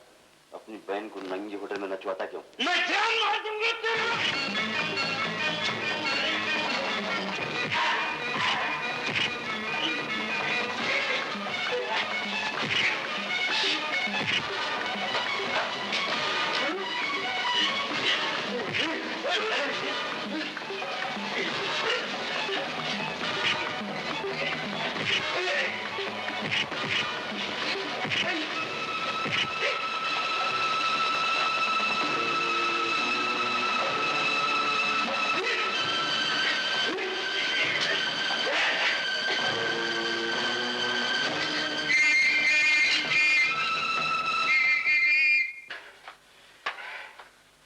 अपनी बहन को नंगी होटल में नचवाता क्यों? मैं जान मार दूंगी तेरी।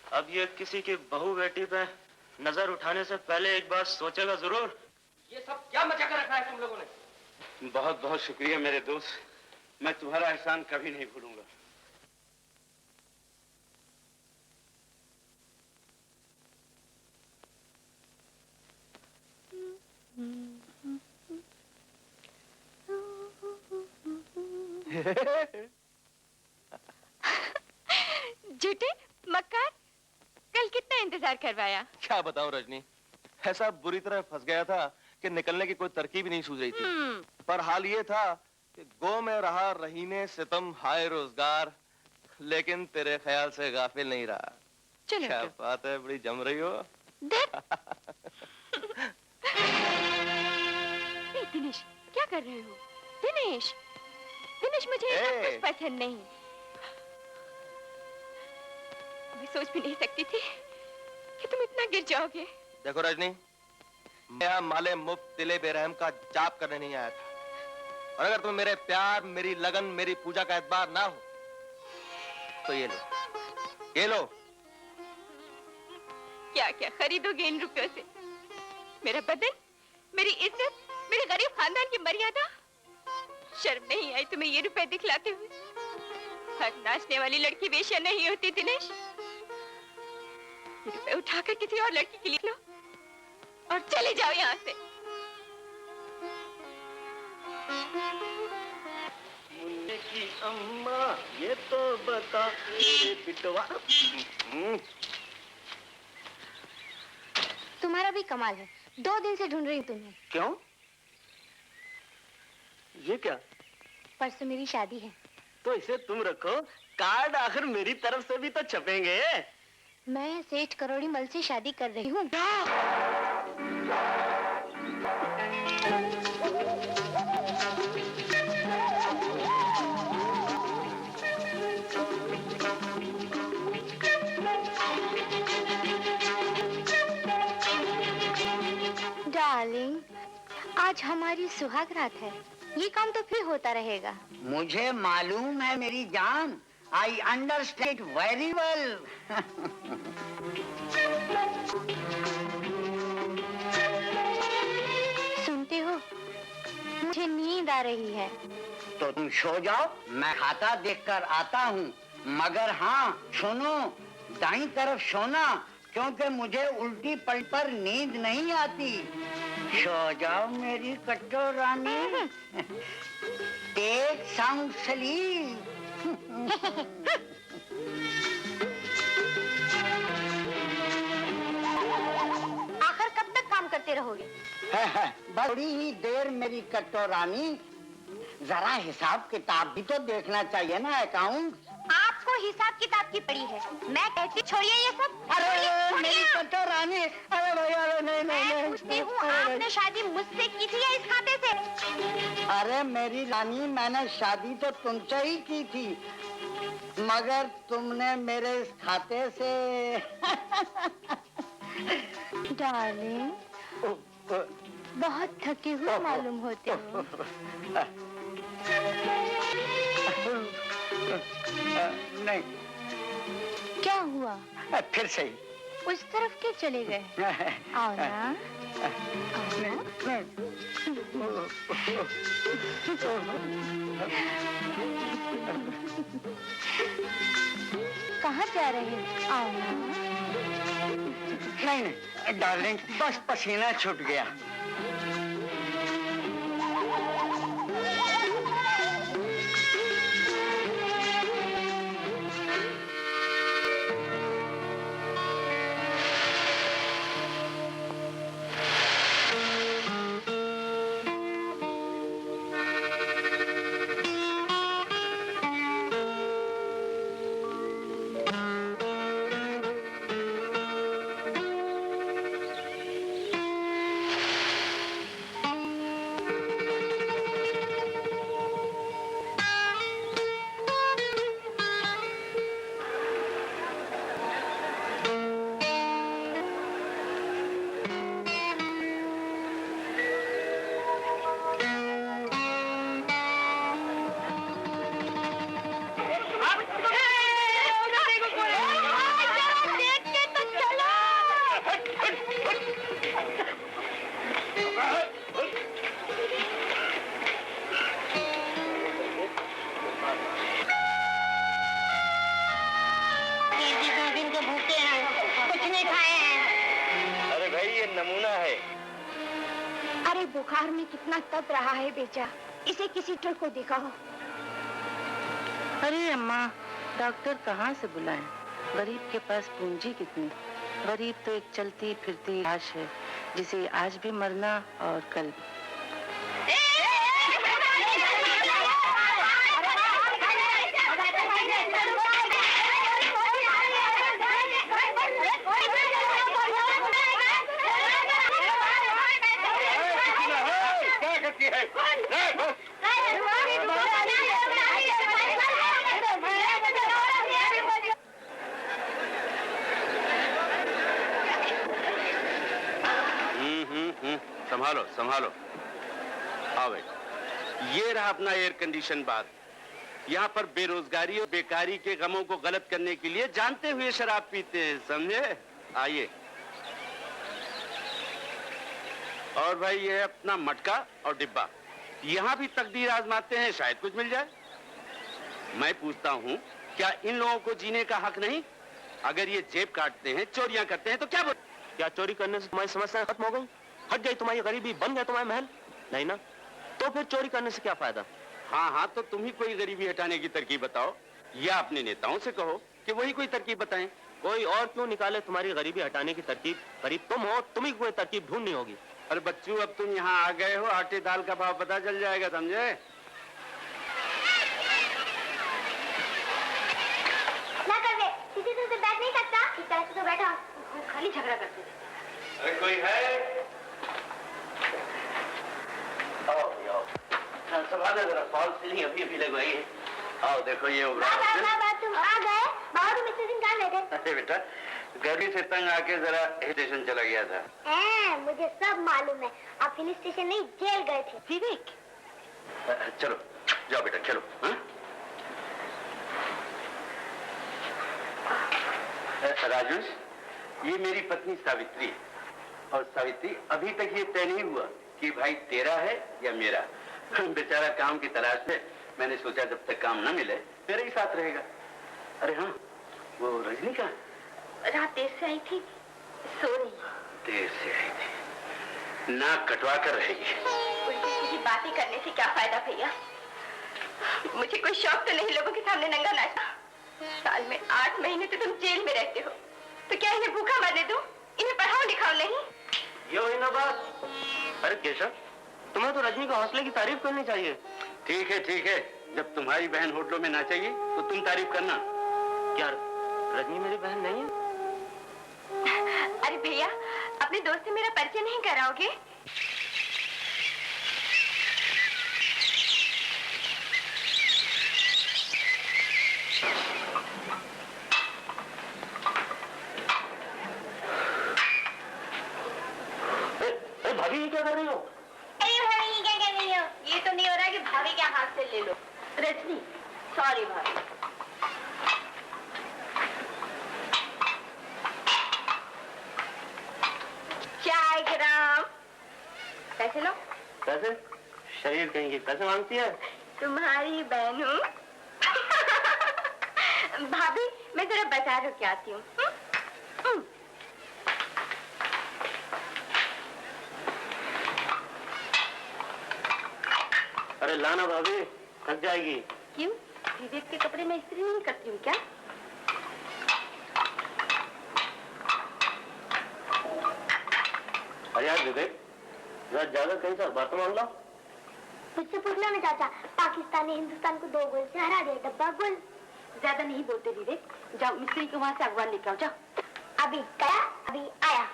अब ये किसी की बहू बेटी पे नजर उठाने से पहले एक बार सोचेगा जरूर। ये सब क्या मचा कर रखा है तुम लोगों ने? बहुत बहुत शुक्रिया मेरे दोस्त, मैं तुम्हारा एहसान कभी नहीं भूलूंगा। झूठे मक्कार, कल कितना इंतजार करवाया। क्या बताऊं रजनी, ऐसा बुरी तरह फंस गया था कि निकलने की कोई तरकीब ही नहीं सूझ रही थी। पर हाल ये था कि गो में रहा रहीने सितम हाय रोजगार, लेकिन तेरे ख्याल से गाफिल नहीं रहा। चलो क्या बात है, बड़ी जम रही हो। दिनेश, क्या कर रहे हो? दिनेश, दिनेश, मुझे ये सब कुछ पसंद नहीं। मैं सोच भी नहीं सकती थी कि तुम इतना गिर जाओगे। देखो रजनी, मैं यहाँ माले मुफ्त दिले बेरहम का जाप करने नहीं आया था। और अगर तुम्हें मेरे प्यार, मेरी लगन, मेरी पूजा का एतबार ना हो तो ये लो, ये लो। क्या क्या खरीदोगे इन रुपयों से? मेरा बदन, मेरी इज्जत, मेरे गरीब खानदान की मर्यादा। शर्म नहीं आई तुम्हें ये रुपए दिखलाते हुए? हर नाचने वाली लड़की वेश्या नहीं होती दिनेश। ये रुपए उठाकर किसी और लड़की के लिए लो और चले जाओ यहाँ से। मुन्ने की अम्मा ये तो बता ये पिटवा। तुम्हारा भी कमाल है, 2 दिन से ढूंढ रही हूँ तुम्हें। क्यों? ये क्या? परसों मेरी शादी है। तो इसे तुम रखो, कार्ड आखिर मेरी तरफ से भी तो छपेंगे। मैं सेठ करोड़ी मल से शादी कर रही हूँ। डार्लिंग, आज हमारी सुहाग रात है, ये काम तो फिर होता रहेगा। मुझे मालूम है मेरी जान, आई अंडरस्टैंड वेरी वेल। सुनते हो, मुझे नींद आ रही है। तो तुम सो जाओ, मैं खाता देखकर आता हूँ। मगर हाँ सुनो, दाईं तरफ सोना, क्योंकि मुझे उल्टी पलट पर नींद नहीं आती। सो जाओ मेरी कट्टो रानी। Take sound sleep. आखिर कब तक काम करते रहोगे? बड़ी ही देर मेरी कट्टो रानी, जरा हिसाब किताब भी तो देखना चाहिए ना, अकाउंट। आपको हिसाब किताब की पड़ी है, मैं कहती छोड़िए ये सब। अरे मेरी कट्टो रानी, अरे भैया नहीं मैं पूछती हूँ, आपने शादी मुझसे की थी या इस खाते से? अरे मेरी रानी, मैंने शादी तो तुमसे ही की थी, मगर तुमने मेरे इस खाते से। डार्लिंग, बहुत थके हुए मालूम होते हो। नहीं, क्या हुआ? फिर सही। उस तरफ क्यों चले गए? आओ ना। कहाँ जा रहे हैं? आओ ना। नहीं डार्लिंग, बस पसीना छूट गया। बुखार में कितना तप रहा है बेचा, इसे किसी डॉक्टर को दिखाओ। अरे अम्मा, डॉक्टर कहाँ से बुलाएं? गरीब के पास पूंजी कितनी? गरीब तो एक चलती फिरती लाश है, जिसे आज भी मरना और कल भी। संभालो संभालो। हाँ भाई, ये रहा अपना एयर कंडीशन बात। यहाँ पर बेरोजगारी और बेकारी के गमों को गलत करने के लिए जानते हुए शराब पीते हैं, समझे? आइए। और भाई ये है अपना मटका और डिब्बा। यहाँ भी तकदीर आजमाते हैं, शायद कुछ मिल जाए। मैं पूछता हूँ, क्या इन लोगों को जीने का हक नहीं? अगर ये जेब काटते हैं, चोरियां करते हैं, तो क्या क्या चोरी करने से तुम्हारी समस्या खत्म हो गई? हट गई तुम्हारी गरीबी, बन गया तुम्हारा महल? नहीं ना, तो फिर चोरी करने से क्या फायदा? हाँ हाँ, तो तुम ही कोई गरीबी हटाने की तरकीब बताओ, या अपने नेताओं से कहो कि वही कोई तरकीब बताएं। कोई और क्यों निकाले तुम्हारी गरीबी हटाने की तरकीब? गरीब तुम हो, तुम्ही कोई तरकीब ढूंढनी होगी। अरे बच्चू, अब तुम यहाँ आ गए हो, आटे दाल का भाव पता चल जाएगा, समझे? ना कर दे, किसी से बैठ नहीं सकता, इस तरह से तो बैठा खाली झगड़ा करते थे। अरे कोई है? संभालो जरा, फॉल सीलिंग अभी अभी लगवाई है। आओ देखो ये बाबा तुम आ गए? बाबा तुम इतने दिन कहाँ गए थे? अरे बेटा, गर्मी से तंग आके जरा हिल स्टेशन चला गया था। मुझे सब मालूम है, आप हिल स्टेशन नहीं जेल गए थे। विवेक, चलो जाओ बेटा, खेलो। राजेश, ये मेरी पत्नी सावित्री है, और सावित्री अभी तक ये तय नहीं हुआ कि भाई तेरा है या मेरा। बेचारा काम की तलाश में, मैंने सोचा जब तक काम न मिले मेरे ही साथ रहेगा। अरे हाँ, वो रजनी कहाँ? रात देर से आई थी, सो रही। देर से आई थी, नाक कटवा कर रहेगी। उल्टी सीधी बातें करने से क्या फायदा भैया? मुझे कोई शौक तो नहीं लोगों के सामने नंगा नाचना। साल में 8 महीने तो तुम जेल में रहते हो, तो क्या इन्हें भूखा मरने दूं? इन्हें पढ़ाओ लिखाओ नहीं? ये हुई ना बात। अरे केशव, तुम्हें तो रजनी के हौसले की तारीफ करनी चाहिए। ठीक है, जब तुम्हारी बहन होटलों में नाचेगी तो तुम तारीफ करना। क्या रजनी मेरी बहन नहीं है? अरे भैया, अपने दोस्त से मेरा परिचय नहीं कराओगे? भाभी ये क्या कर रही हो? अरे भाभी क्या कर रही हो? ये तो नहीं हो रहा कि भाभी के हाथ से ले लो। रजनी, सॉरी भाभी। पैसे लो। पैसे? शरीर कहीं के पैसे मांगती है? तुम्हारी बहन हूँ। भाभी मैं जरा बाजार होके आती हूँ। अरे लाना भाभी, थक जाएगी। क्यों? विवेक के कपड़े में इस्त्री नहीं करती हूँ क्या? अरे यार विवेक, ज्यादा कहीं से बात मांग लो। मुझसे पूछना ना चाचा, पाकिस्तान ने हिंदुस्तान को 2 गोल से हरा दिया, डब्बा गोल। ज्यादा नहीं बोलते विवेक, जाओ मिस्त्री को वहाँ से अखबार लेकर आओ, जाओ। अभी गया, अभी आया।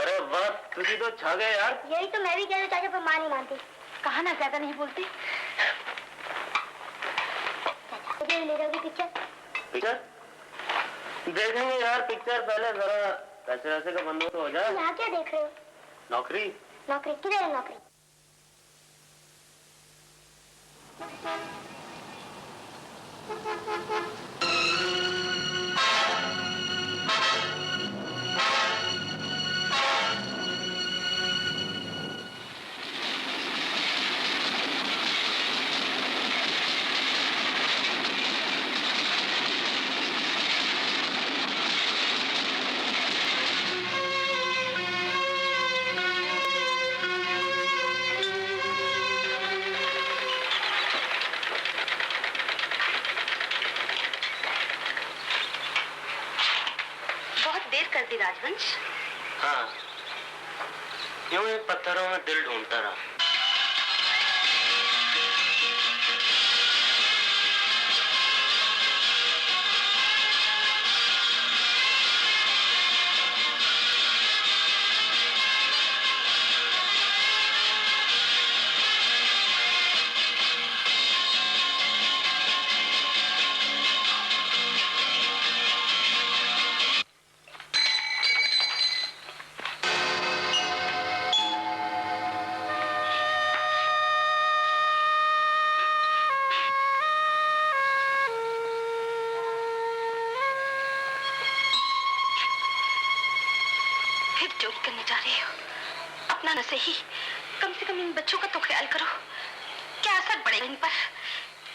अरे वाह, तुझी तो छा गए यार। यही तो मैं भी कह रही हूँ चाचा, पर माँ नहीं मानती। कहा ना ज्यादा नहीं बोलते। मुझे ले जाओगी पिक्चर? पिक्चर देखेंगे यार, पिक्चर पहले जरा पैसे वैसे का बंदोबस्त हो जाए। यहाँ क्या देख रहे हो? नौकरी? नौकरी किधर है नौकरी? राजवंश। हाँ, यूं ही पत्थरों में दिल ढूंढता रहा। सही, कम से कम इन बच्चों का तो ख्याल करो। क्या असर पड़ेगा इन पर?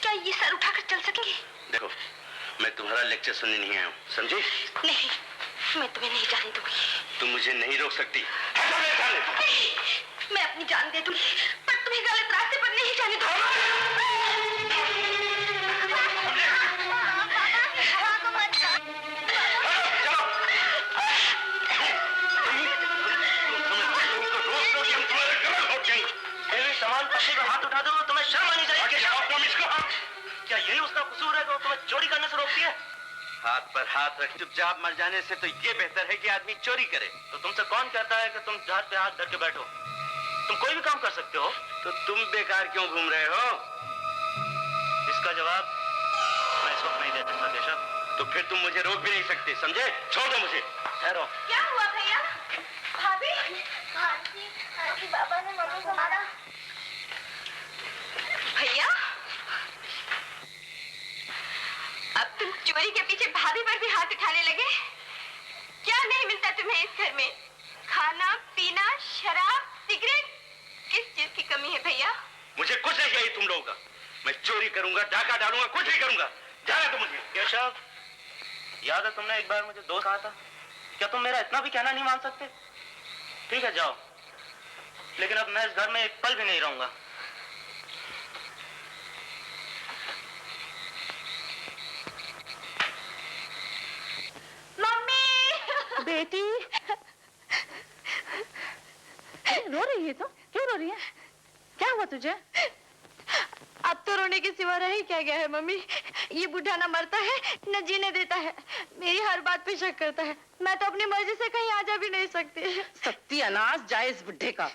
क्या ये सर उठाकर चल सकेंगे? देखो, मैं तुम्हारा लेक्चर सुनने नहीं आया हूँ, समझी? नहीं, मैं तुम्हें नहीं जाने दूंगी। तुम मुझे नहीं रोक सकती। मैं अपनी जान दे दूंगी, पर तुम्हें गलत रास्ते पर नहीं जाने दूंगी। सामान पत्नी पर हाथ उठा दो, तुम्हें शर्म आनी चाहिए। क्या यही उसका कसूर है कि तुम्हें चोरी करने से रोकती है? हाथ पर हाथ रख, चुपचाप मर जाने से तो ये बेहतर है कि आदमी चोरी करे। तो तुमसे कौन कहता है कि तुम हाथ पे हाथ धर के बैठो? तुम कोई भी काम कर सकते हो। तो तुम बेकार क्यों घूम रहे हो? इसका जवाब मैं इस वक्त नहीं दे सकता केशव। तो फिर तुम मुझे रोक भी नहीं सकते, समझे? छोड़ दो मुझे। ठहरो। क्या हुआ भैया? भाभी? आंटी बाबा ने मम्मी को मारा। भैया, अब तुम चोरी के पीछे भाभी पर भी हाथ उठाने लगे? क्या नहीं मिलता तुम्हें इस घर में? खाना, पीना, शराब, सिगरेट, किस चीज की कमी है भैया? मुझे कुछ नहीं चाहिए तुम लोगों का। मैं चोरी करूंगा, डाका डालूंगा, कुछ नहीं करूंगा। जाना तो मुझे। केशव, याद है तुमने एक बार मुझे दोस्त कहा था? क्या तुम मेरा इतना भी कहना नहीं मान सकते? ठीक है, जाओ, लेकिन अब मैं इस घर में एक पल भी नहीं रहूंगा। मम्मी! बेटी, रो रही है? तो क्यों रो रही है? क्या हुआ तुझे? अब तो रोने के सिवा रह ही क्या गया है मम्मी। ये बुढ़ा न मरता है न जीने देता है, मेरी हर बात पे शक करता है। मैं तो अपनी मर्जी से कहीं आ जा भी नहीं सकती। सत्यानाश जाए इस बुढ़े का।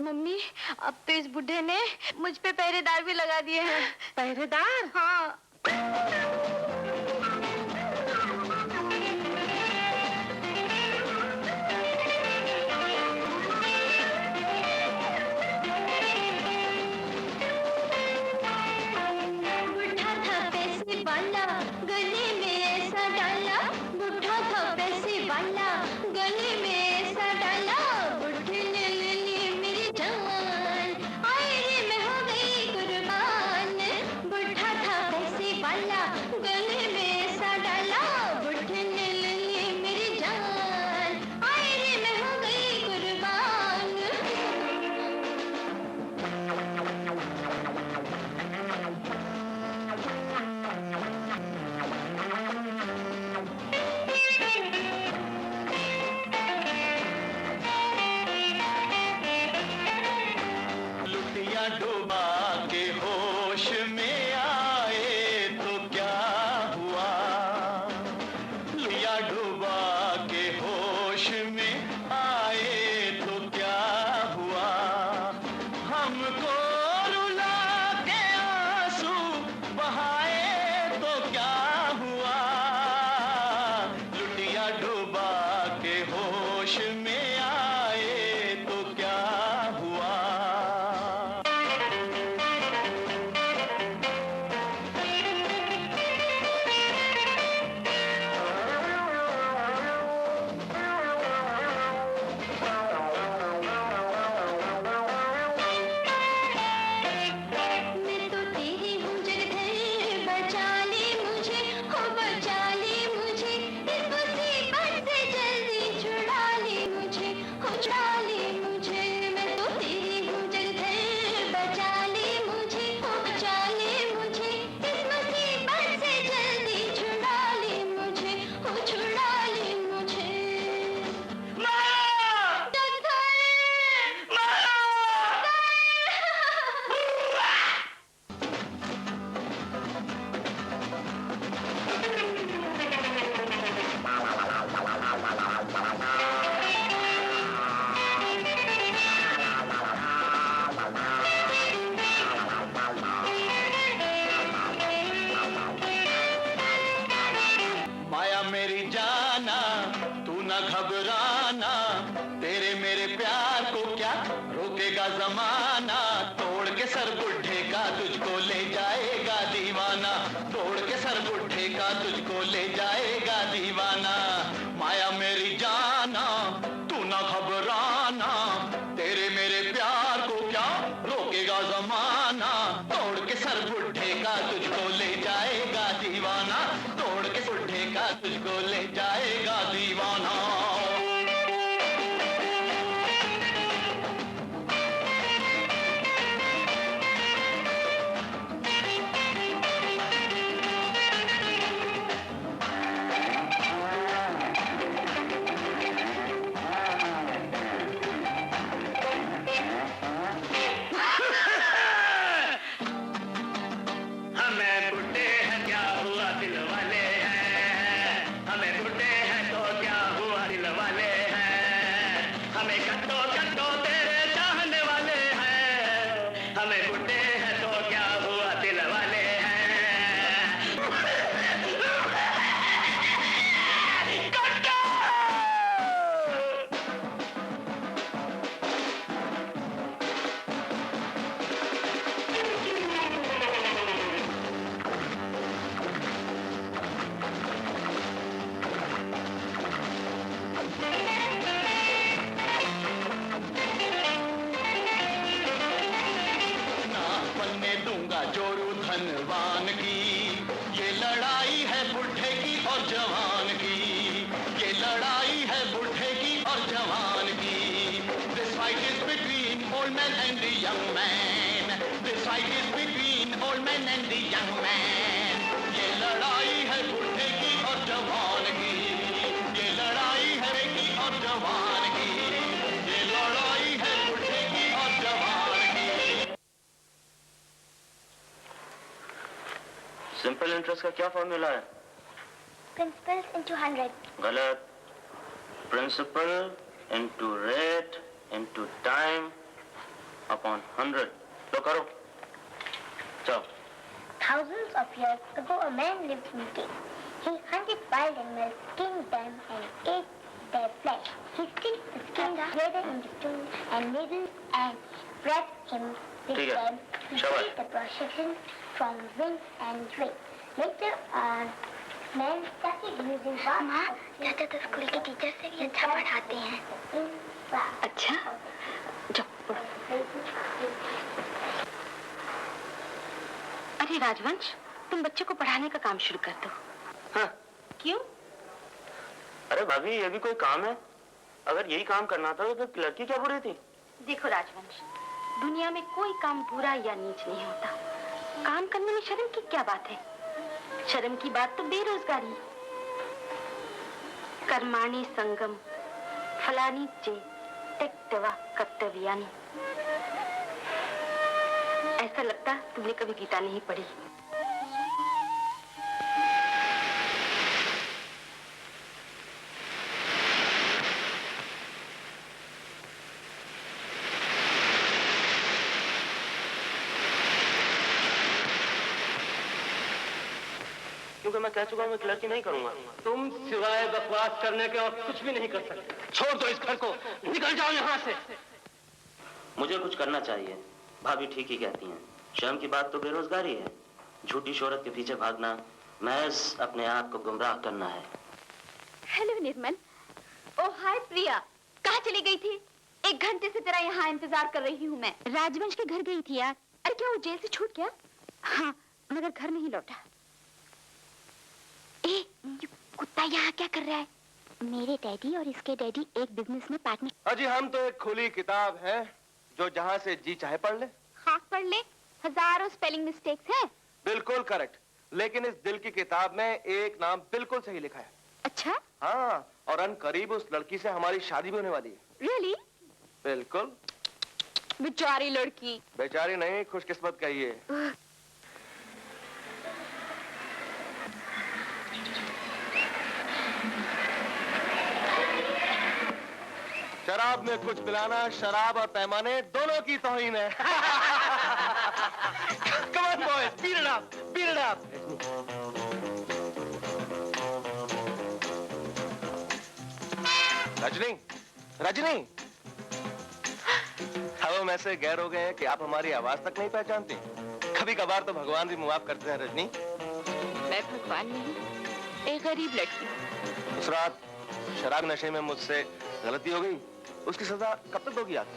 मम्मी, अब तो इस बुढ़े ने मुझ पे पहरेदार भी लगा दिए हैं। पहरेदार? हाँ। जमाना तोड़ के सर बुढ़े का तुझको ले जाएगा दीवाना, तोड़ के सर बुढ़े का तुझको ले जाएगा दीवाना। माया मेरी जाना तू ना घबराना, तेरे मेरे प्यार को क्या रोकेगा जमाना, तोड़ के सर बुढ़े का तुझको ले जाएगा दीवाना, तोड़ के बुढ़े का तुझको ले जाएगा दीवाना। जोरू धनवान की ये लड़ाई है बुढ़े की और जवान की, ये लड़ाई है बुढ़े की और जवान की। This fight is between old man and the young man, this fight is between old man and the young man। ये लड़ाई है बुढ़े की और जवान की, ये लड़ाई है की और जवान की, ये लड़ाई है बुढ़े की और जवान की। सिंपल इंटरेस्ट का क्या फॉर्मूला है? Principal into 100। गलत। Principal into rate into time upon 100। तो करो। चलो। Thousands of years ago, a man lived in a cave. He hunted wild animals, skinned them, and ate their flesh. He stitched the skin together into stones and needles and wrapped him with them to create the protection from wind and rain. Later on, man started using माँ, चाचा तो school के teacher से भी अच्छा पढ़ाते हैं। अच्छा? अरे राजवंश, तुम बच्चे को पढ़ाने का काम शुरू कर दो। हाँ। क्यों? अरे भाभी, ये भी कोई काम है? अगर यही काम करना था तो फिर लड़की क्या बुरी थी? देखो राजवंश, दुनिया में कोई काम बुरा या नीच नहीं होता। काम करने में शर्म की क्या बात है? शर्म की बात तो बेरोजगारी। कर्माणि संगम फलानी चे त्यक्त्वा कर्तव्यानि। ऐसा लगता तुमने कभी गीता नहीं पढ़ी। क्योंकि मैं कह चुका हूँ मैं लड़की नहीं करूंगा। तुम सिवाय बकवास करने के और कुछ भी नहीं कर सकते। छोड़ दो इस घर को, निकल जाओ यहाँ से। मुझे कुछ करना चाहिए। भाभी ठीक ही कहती हैं। शर्म की बात तो बेरोजगारी है। झूठी शोहरत के पीछे भागना महज अपने आप को गुमराह करना है। हेलो निर्मल। ओ हाय प्रिया, कहाँ चली गई थी? 1 घंटे से तेरा यहाँ इंतजार कर रही हूँ मैं। राजवंश के घर गई थी यार। अरे क्या वो जेल से छूट गया? हाँ, मगर घर नहीं लौटा। ए, ये कुत्ता यहाँ क्या कर रहा है? मेरे डैडी और इसके डैडी एक बिजनेस में पार्टनर। अजी हम तो एक खुली किताब है जो जहाँ से जी चाहे पढ़ ले। हाँ पढ़ ले, हजारों स्पेलिंग मिस्टेक्स हैं। बिल्कुल करेक्ट, लेकिन इस दिल की किताब में एक नाम बिल्कुल सही लिखा है। अच्छा? हाँ, और अनकरीब उस लड़की से हमारी शादी भी होने वाली है। Really? बिल्कुल। बेचारी लड़की। बेचारी नहीं, खुशकिस्मत कहिए। शराब में कुछ मिलाना शराब और पैमाने दोनों की तौहीन है। Come on boys, beat it up, beat it up. Rajni, Rajni, हम ऐसे गैर हो गए हैं कि आप हमारी आवाज तक नहीं पहचानती। कभी कभार तो भगवान भी मुआफ करते हैं रजनी। मैं भगवान नहीं, एक गरीब लड़की। उस रात शराब नशे में मुझसे गलती हो गई, उसकी सजा कब तक दोगी आप?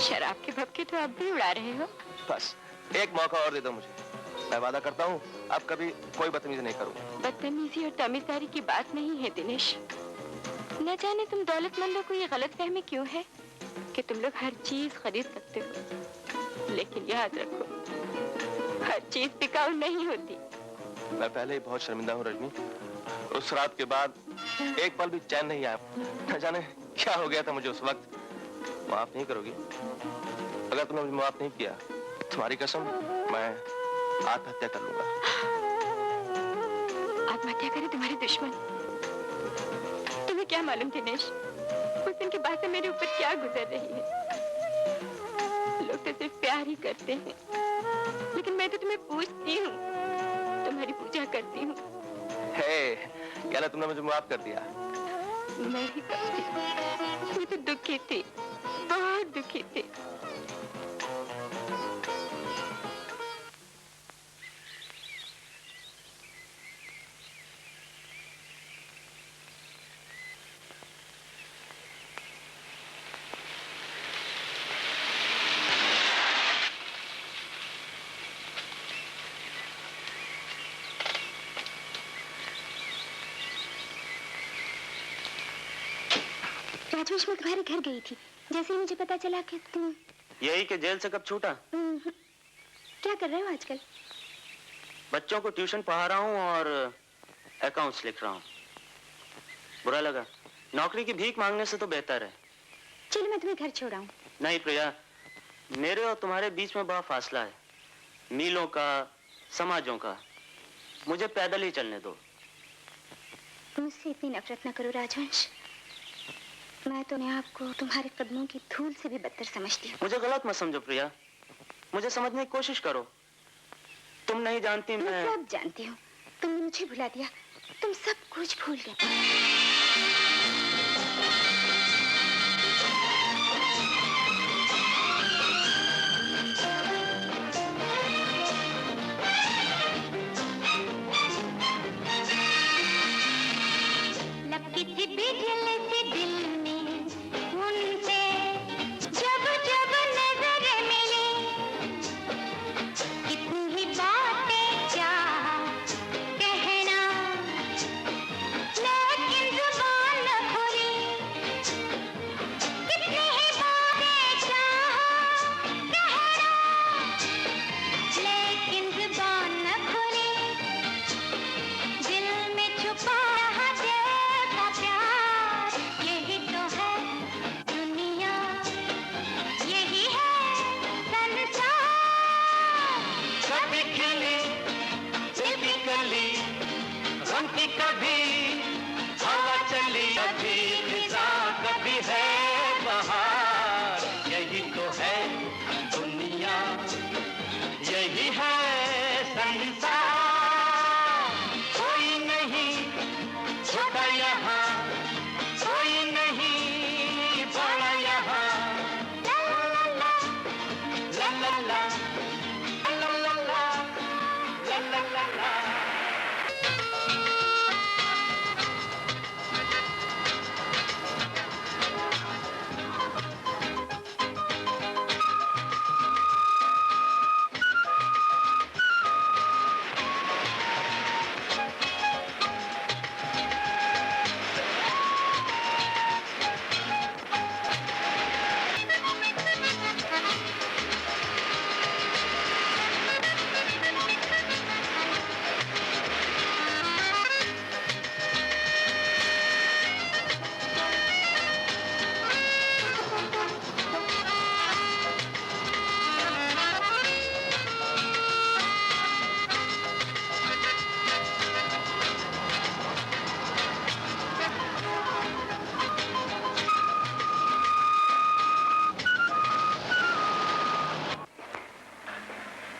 शराब के भपके तो अब भी उड़ा रहे हो। बस एक मौका और दे दो मुझे। मैं वादा करता हूँ अब कभी कोई बदतमीजी नहीं करूँगा। बदतमीजी और तमीज़दारी की बात नहीं है दिनेश। न जाने तुम दौलतमंदों को ये गलत फहमी क्यों है कि तुम लोग हर चीज खरीद सकते हो, लेकिन याद रखो हर चीज बिकाऊ नहीं होती। मैं पहले ही बहुत शर्मिंदा हूँ रजनी। उस रात के बाद एक पल भी चैन नहीं आया। न जाने क्या हो गया था मुझे उस वक्त। माफ नहीं करोगी? अगर तुमने मुझे माफ नहीं किया, तुम्हारी कसम मैं आत्महत्या कर लूंगा। आत्महत्या करे तुम्हारे दुश्मन। तुम्हें क्या मालूम दिनेश, उस दिन के बाद से मेरे ऊपर क्या गुजर रही है। लोग तो सिर्फ प्यार ही करते हैं, लेकिन मैं तो तुम्हें पूछती हूँ, तुम्हारी पूजा करती हूँ। क्या ना तुमने मुझे माफ कर दिया? मैं ही करती, मैं तो दुखी थी, बहुत दुखी थी। राजवंश मैं तुम्हारे घर गई थी, जैसे ही मुझे पता चला कि तुम यही कि जेल से कब छूटा। क्या कर रहे हो आजकल? बच्चों को ट्यूशन पढ़ा रहा हूँ और अकाउंट्स लिख रहा हूँ। बुरा लगा? नौकरी की भीख मांगने से तो बेहतर है। चलो मैं तुम्हें घर छोड़ाऊं। नहीं प्रिया, मेरे और तुम्हारे बीच में बड़ा फासला है, मीलों का, समाजों का। मुझे पैदल ही चलने दो। मुझसे इतनी नफरत न करो राजवंश। मैं तो अपने आप को तुम्हारे कदमों की धूल से भी बदतर समझती हूँ। मुझे गलत मत समझो प्रिया, मुझे समझने की कोशिश करो। तुम नहीं जानती मैं सब जानती हूँ। तुमने मुझे भुला दिया, तुम सब कुछ भूल गए। लपकी थी बिजली सी दिल में उनसे, जब जब नजर मिली, कितनी ही बातें चाहा कहना, लेकिन जुबान न खुली। कितनी ही बातें चाहा कहना, लेकिन जुबान न खुली। दिल में छुपा रहा दिल का प्यार, यही तो है दुनिया, यही है संसार। कभी खिली दिल की कली, गम की कभी हवा चली, कभी खिजा कभी है बहार, यही तो है दुनिया, यही है संसार। कोई नहीं छोटा यहाँ, कोई नहीं बड़ा यहाँ। ला ला ला ला ला ला ला ला ला ला ला।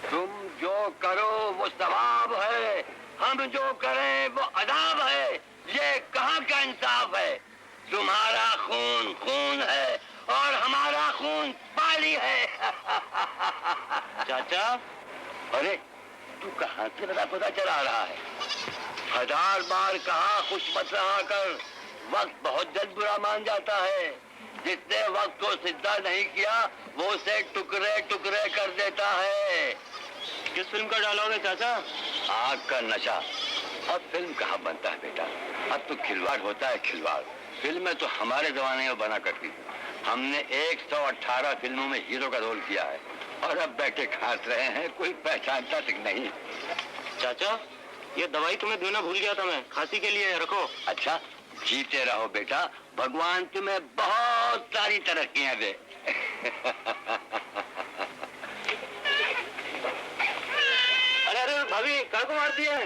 तुम जो करो वो सवाब है, हम जो करें वो अदाब है। ये कहाँ का इंसाफ है? तुम्हारा खून खून है और हमारा खून पानी है। चाचा, अरे तू कहाँ से बड़ा पता चला रहा है? 1000 बार कहा खुश मत रहा कर, वक्त बहुत जल्द बुरा मान जाता है। जिसने वक्त को सिद्धा नहीं किया वो उसे टुकड़े टुकड़े कर देता है। किस फिल्म का डायलॉग है चाचा? आग का नशा। अब फिल्म कहाँ बनता है बेटा, अब तो खिलवाड़ होता है खिलवाड़। फिल्में तो हमारे जमाने में बना करती थी। हमने 118 फिल्मों में हीरो का रोल किया है और अब बैठे खास रहे हैं, कोई पहचानता तक नहीं। चाचा, ये दवाई तुम्हें देना भूल गया था मैं, खांसी के लिए रखो। अच्छा, जीते रहो बेटा, भगवान तुम्हें बहुत सारी तरक्कियां दे। अरे अरे भाभी, कहाँ को मार दिए?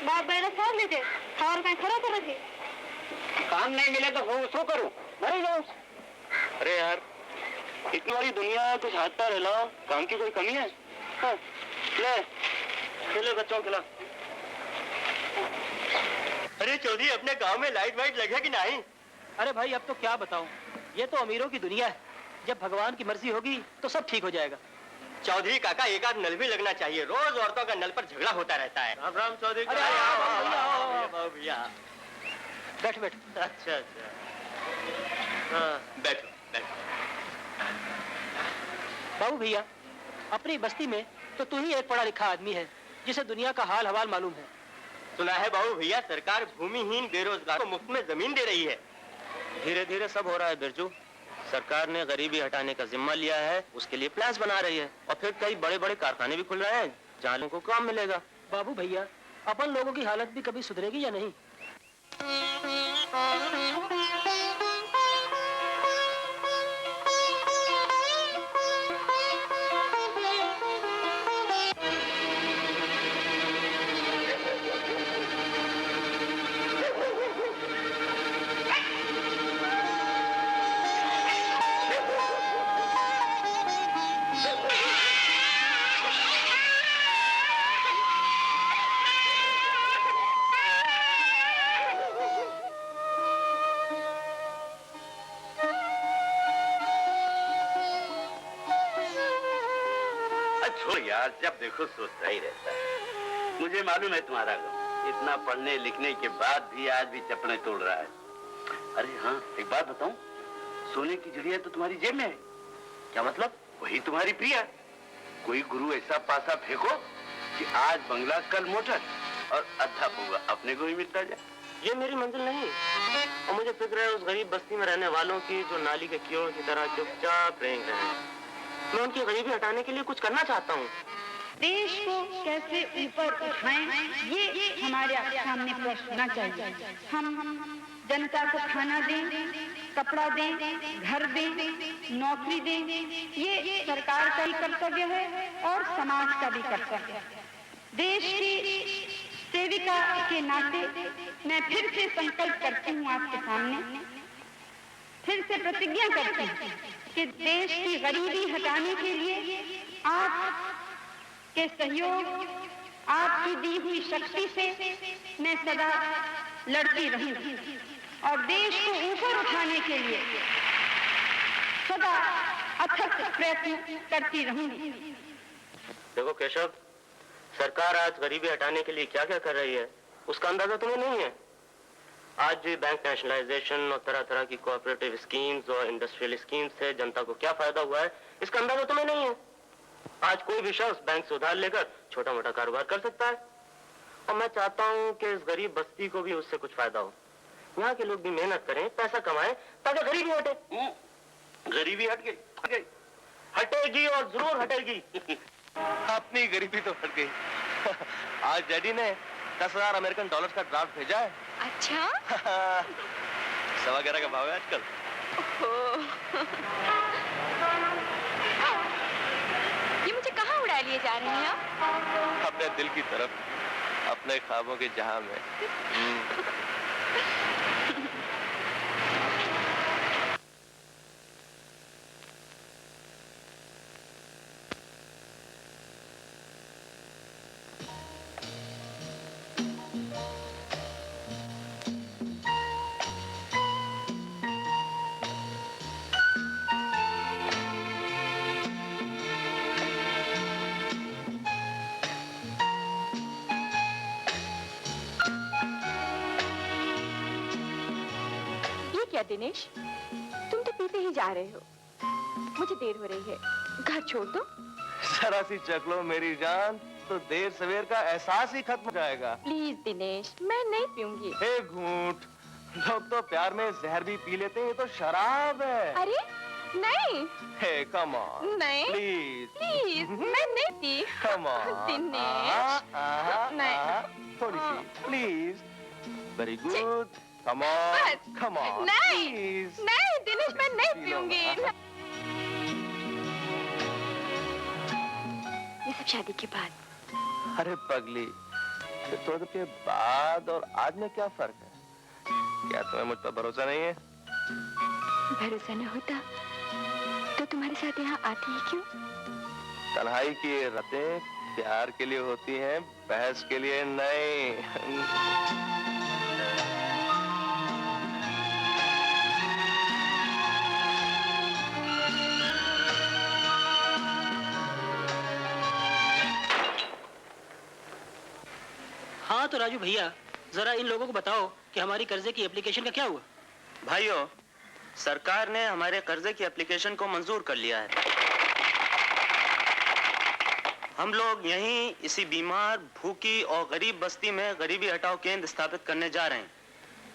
बाप बेटा छोड़ लीजिए, और कहीं खड़ा कर रखिए। काम नहीं मिले तो वो शो करूं, मरे जाओ। अरे यार, इतनी बड़ी दुनिया है, कुछ हाथ पैर हिलाओ, काम की कोई कमी है? हाँ, ले बच्चों खिला। अरे चौधरी, अपने गांव में लाइट वाइट लगे कि नहीं? अरे भाई अब तो क्या बताऊं, ये तो अमीरों की दुनिया है। जब भगवान की मर्जी होगी तो सब ठीक हो जाएगा। चौधरी काका, एक आध नल भी लगना चाहिए। रोज औरतों का नल पर झगड़ा होता रहता है। राम राम चौधरी। अरे आओ भैया, बैठ बैठ। अच्छा अच्छा, हाँ बैठो बैठो। बाबू भैया, अपनी बस्ती में तो तू ही एक पढ़ा लिखा आदमी है जिसे दुनिया का हाल हवाल मालूम है। सुना है बाबू भैया, सरकार भूमिहीन बेरोजगार को मुफ्त में जमीन दे रही है। धीरे धीरे सब हो रहा है बिरजू। सरकार ने गरीबी हटाने का जिम्मा लिया है, उसके लिए प्लान्स बना रही है और फिर कई बड़े बड़े कारखाने भी खुल रहे हैं जहाँ लोगों को काम मिलेगा। बाबू भैया, अपन लोगों की हालत भी कभी सुधरेगी या नहीं? यार, जब देखो सोचता ही रहता है। मुझे मालूम है तुम्हारा गम, इतना पढ़ने लिखने के बाद भी आज भी चप्पलें तोड़ रहा है। अरे हाँ, एक बात बताऊं, सोने की चिड़िया तो तुम्हारी जेब में है। क्या मतलब? वही तुम्हारी प्रिया। कोई गुरु ऐसा पासा फेंको कि आज बंगला कल मोटर और अद्धा पुआ अपने को ही मिलता जाए। ये मेरी मंजिल नहीं, और मुझे फिक्र है उस गरीब बस्ती में रहने वालों की जो नाली के कीड़ों की तरह चुपचाप रेंग रहे हैं। मैं उनकी गरीबी हटाने के लिए कुछ करना चाहता हूँ। देश को कैसे ऊपर उठाएं, ये हमारे सामने प्रश्न होना चाहिए। हम जनता को खाना दें, कपड़ा दें, घर दें, नौकरी दें, ये सरकार का ही कर्तव्य है और समाज का भी कर्तव्य है। देश की सेविका के नाते मैं फिर से संकल्प करती हूँ आपके सामने, फिर से प्रतिज्ञा करती हूँ कि देश की गरीबी हटाने के लिए आप के सहयोग, आपकी दी हुई शक्ति से मैं सदा लड़ती रहूंगी और देश को ऊपर उठाने के लिए सदा अथक प्रयत्न करती रहूंगी। देखो केशव, सरकार आज गरीबी हटाने के लिए क्या क्या कर रही है उसका अंदाजा तुम्हें नहीं है। आज भी बैंक नेशनलाइजेशन और तरह तरह की कोऑपरेटिव स्कीम्स और इंडस्ट्रियल स्कीम्स से जनता को क्या फायदा हुआ है इसका अंदाजा तुम्हें नहीं है। आज कोई भी शख्स बैंक से उधार लेकर छोटा मोटा कारोबार कर सकता है, और मैं चाहता हूँ कि इस गरीब बस्ती को भी उससे कुछ फायदा हो। यहाँ के लोग भी मेहनत करें, पैसा कमाएं, ताकि गरीबी हटे। गरीबी हट गई, हटेगी और जरूर हटेगी। अपनी गरीबी तो हट गई। आज डैडी ने 10,000 अमेरिकन डॉलर्स का ड्राफ्ट भेजा है। अच्छा? 11.25 का भाव है आजकल। ये मुझे कहाँ उड़ा लिए जा रहे हैं आप? अपने दिल की तरफ, अपने ख्वाबों के जहां में। दिनेश, तुम तो पीते ही जा रहे हो। मुझे देर हो रही है, घर छोड़ दो। जरा सी चख लो मेरी जान, तो देर सवेर का एहसास ही खत्म हो जाएगा। प्लीज दिनेश, मैं नहीं पीऊंगी। एक घूंट। लोग तो प्यार में जहर भी पी लेते हैं, ये तो शराब है। अरे नहीं। Hey come on. नहीं। प्लीज प्लीज, मैं नहीं पी। Come on. दिनेश। नहीं। थोड़ी सी please. Very good. Come on, come on, नहीं, please. नहीं दिनेश, मैं नहीं पीऊंगी। ये सब शादी के बाद। अरे पगली, थोड़े दिन के बाद और आज में क्या फर्क है? क्या तुम्हें मुझ पर भरोसा नहीं है? भरोसा न होता तो तुम्हारे साथ यहाँ आती ही क्यों? तन्हाई की ये रातें प्यार के लिए होती हैं, बहस के लिए नहीं। हाँ तो राजू भैया, जरा इन लोगों को बताओ कि हमारी कर्जे की एप्लीकेशन का क्या हुआ? भाइयों, सरकार ने हमारे कर्जे की एप्लीकेशन को मंजूर कर लिया है। हम लोग यहीं इसी बीमार, भूखी और गरीब बस्ती में गरीबी हटाओ केंद्र स्थापित करने जा रहे हैं,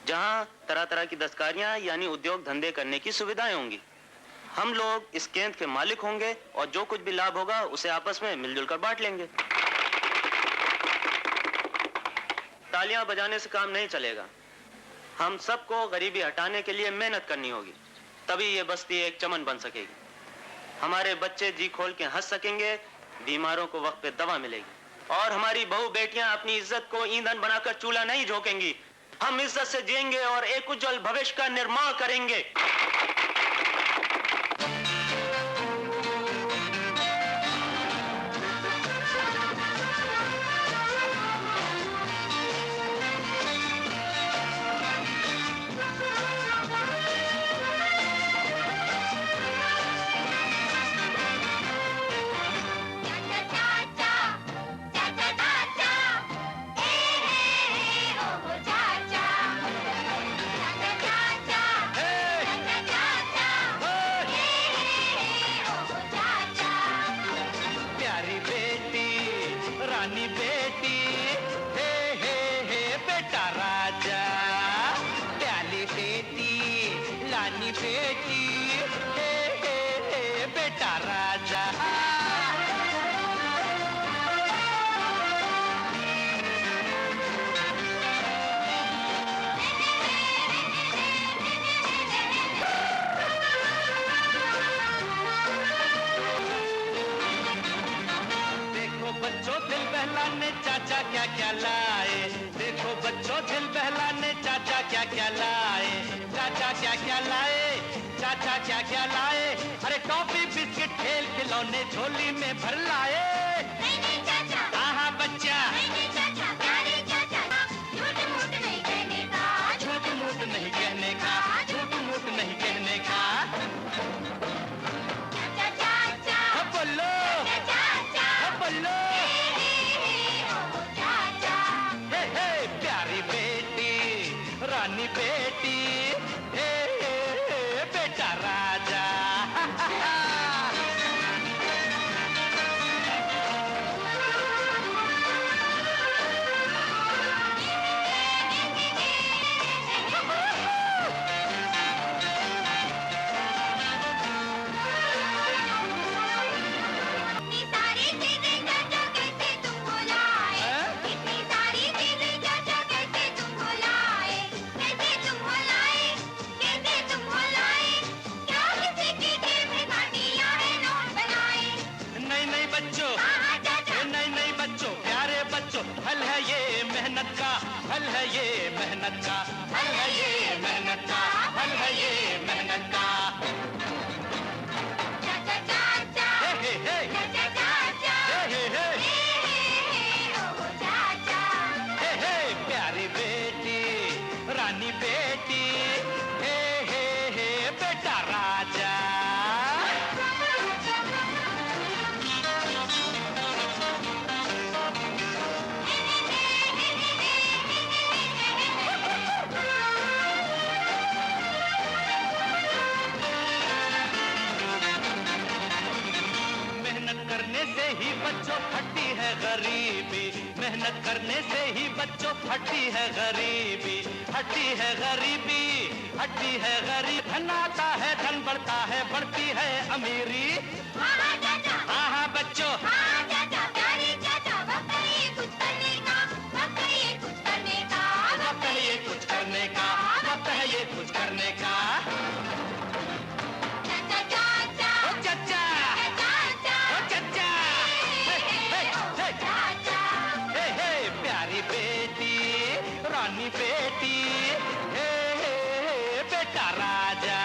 जहां तरह तरह की दस्तकारियां यानी उद्योग धंधे करने की सुविधाएं होंगी। हम लोग इस केंद्र के मालिक होंगे और जो कुछ भी लाभ होगा उसे आपस में मिलजुल कर बांट लेंगे। तालियां बजाने से काम नहीं चलेगा। हम सबको गरीबी हटाने के लिए मेहनत करनी होगी, तभी ये बस्ती एक चमन बन सकेगी। हमारे बच्चे जी खोल के हंस सकेंगे, बीमारों को वक्त पे दवा मिलेगी, और हमारी बहू बेटियां अपनी इज्जत को ईंधन बनाकर चूल्हा नहीं झोंकेंगी। हम इज्जत से जिएंगे और एक उज्जवल भविष्य का निर्माण करेंगे। रानी बेटी, हे बेटा राजा, प्याली बेटी, लानी बेटी, हे बेटा राजा। बच्चों दिल बहलाने चाचा क्या क्या लाए, देखो बच्चों दिल बहलाने चाचा क्या क्या लाए, चाचा क्या क्या लाए, चाचा क्या क्या लाए, अरे टॉफी बिस्किट खेल खिलौने झोली में भर लाए। हाँ बच्चा, झूठ मूठ नहीं कहने का, झूठ मूठ नहीं कहने का, झूठ मूठ नहीं कहने का। बोलो बोलो, प्यारी बेटी, रानी बेटी, बेटा राजा। फल है ये मेहनत का, फल है ये मेहनत का, फल है ये मेहनत का, फल है ये मेहनत का। हे हे हे हे, प्यारी बेटी, रानी बेटी, हे बेटा राजा। ही बच्चों फटी है गरीबी, मेहनत करने से ही बच्चों फटी है गरीबी, हटी है गरीबी, हटी है गरीब। धन आता है, धन बढ़ता है, बढ़ती है अमीरी। हाँ बच्चों, कुछ करने का, वक्त है ये कुछ करने का, वक्त है ये कुछ करने का, वक्त है ये कुछ करने का। रानी बेटी, बेटा राजा।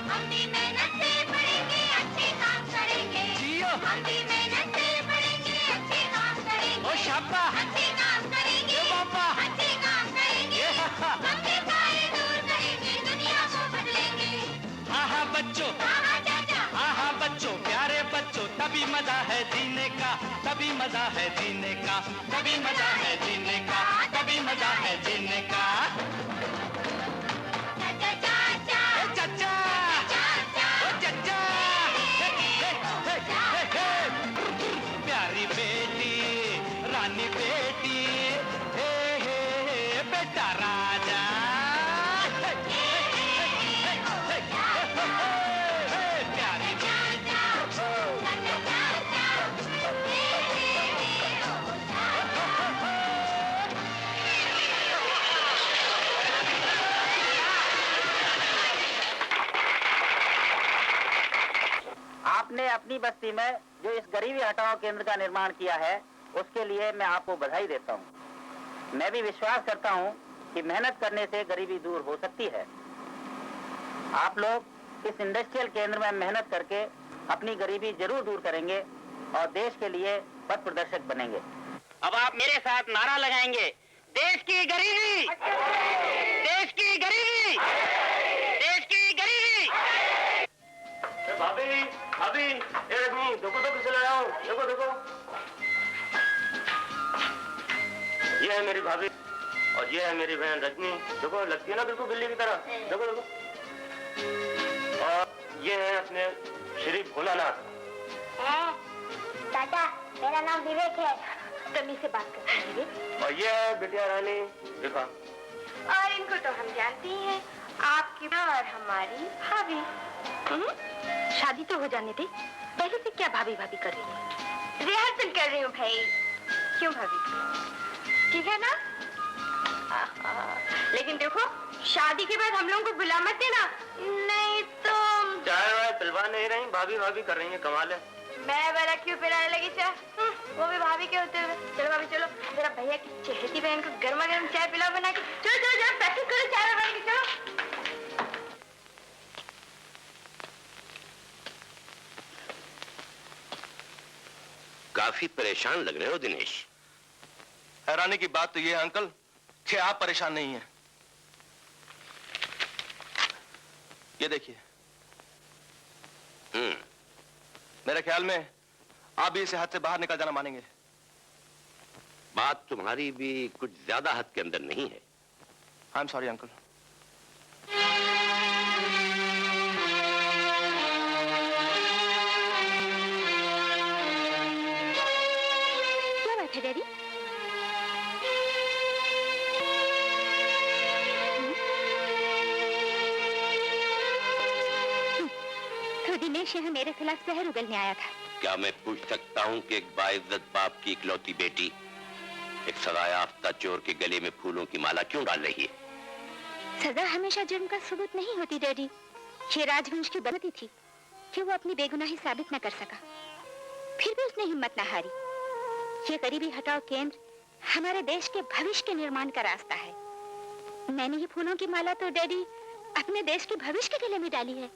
हम भी मेहनत से पढ़ेंगे, अच्छे काम करेंगे। जियो, हम भी मेहनत से पढ़ेंगे, अच्छे काम करेंगे। ओ शाबा, अच्छे काम करेंगे बाबा, अच्छे काम करेंगे। अपने सारे दूर करेंगे, दुनिया को बदलेंगे। हाँ बच्चों, हाँ बच्चों, प्यारे बच्चों, तभी मजा है जीने का, तभी मजा है जीने का, तभी मजा है जीने का, तभी मजा है जीने का। चाचा, प्यारी बेटी, रानी बेटी, बेटा राजा। प्यारी आपने अपनी बस्ती में जो इस गरीबी हटाओ केंद्र का निर्माण किया है, उसके लिए मैं आपको बधाई देता हूँ। मैं भी विश्वास करता हूँ कि मेहनत करने से गरीबी दूर हो सकती है। आप लोग इस इंडस्ट्रियल केंद्र में मेहनत करके अपनी गरीबी जरूर दूर करेंगे और देश के लिए पथ प्रदर्शक बनेंगे। अब आप मेरे साथ नारा लगाएंगे, देश की गरीबी, देश की गरीबी, देश की गरीबी। भाभी, भाभी, ये देखो देखो तो किसे लाया हूँ, देखो देखो। ये है मेरी भाभी और ये है मेरी बहन रजनी। देखो लगती है ना बिल्कुल बिल्ली की तरह। देखो देखो। और ये है अपने श्री भोलानाथ। दादा मेरा नाम विवेक है। तमीज से बात करते हैं विवेक। और ये है बिटिया रानी विभा। और इनको तो हम जानते ही हैं, आपकी और हमारी भाभी। शादी तो हो जाने दे, पहले से क्या भाभी भाभी कर रही है? रिहर्सल कर रही हूँ भाई। क्यों भाभी? ठीक है ना? लेकिन देखो शादी के बाद हम लोगों को बुला मत देना, नहीं तो चाय वाय पिलवा नहीं रही, भाभी भाभी कर रही है, कमाल है। मैं वाला क्यों पिलाने लगी चाय? वो भी भाभी के होते हुए। चलो भाभी चलो, जरा भैया की चहेती बहन को गर्मा गर्म चाय पिलाओ बना के। चलो चलो जरा प्रैक्टिस करो चाय बना के। चलो काफी परेशान लग रहे हो दिनेश। हैरानी की बात तो ये है अंकल कि आप परेशान नहीं हैं। ये देखिए। मेरे ख्याल में आप भी इसे हद से बाहर निकल जाना मानेंगे। बात तुम्हारी भी कुछ ज्यादा हद के अंदर नहीं है। I am sorry uncle. क्या बात है डैडी? तो दिनेश यहाँ मेरे खिलाफ जहर उगलने आया था। क्या मैं पूछ सकता हूँ कि एक बाइज्जत बाप की इकलौती बेटी एक सजायाफ्ता चोर के गले में फूलों की माला क्यों डाल रही है? सजा हमेशा जुर्म का सबूत नहीं होती डैडी। ये राजवंश की बदती थी कि वो अपनी बेगुनाही साबित न कर सका, फिर भी उसने हिम्मत न हारी। ये गरीबी हटाओ केंद्र हमारे देश के भविष्य के निर्माण का रास्ता है। मैंने ये फूलों की माला तो डैडी अपने देश के भविष्य के गले में डाली है।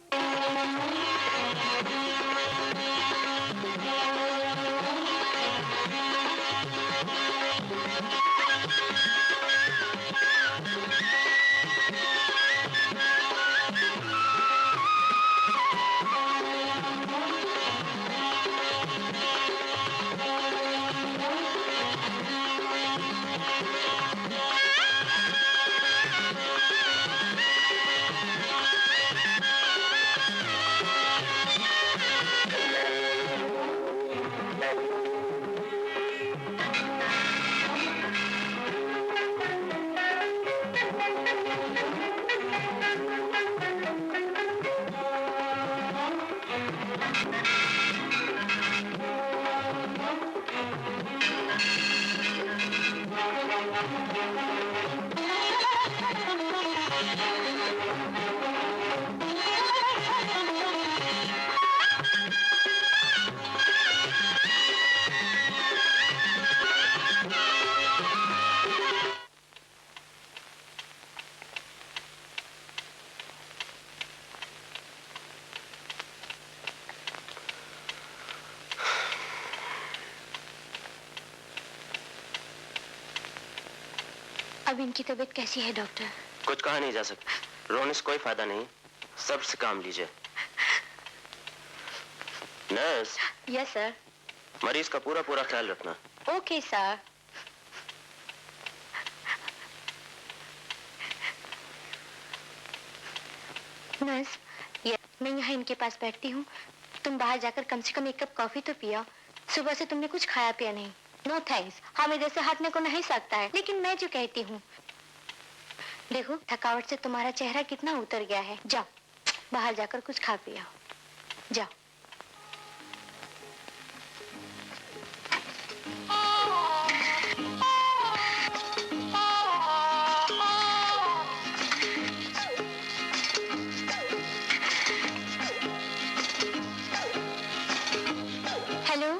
अब इनकी तबीयत कैसी है डॉक्टर? कुछ कहा नहीं जा सकता, रोने से कोई फायदा नहीं, सब्र से काम लीजिए। नर्स। Yes sir. मरीज का पूरा पूरा ख्याल रखना। Okay sir. नर्स, मैं यहाँ इनके पास बैठती हूँ, तुम बाहर जाकर कम से कम एक कप कॉफी तो पिया। सुबह से तुमने कुछ खाया पिया नहीं। नो थैंक्स, हमें जैसे हटने को नहीं सकता है, लेकिन मैं जो कहती हूँ, देखो थकावट से तुम्हारा चेहरा कितना उतर गया है। जाओ बाहर जाकर कुछ खा पिया, जाओ। हेलो,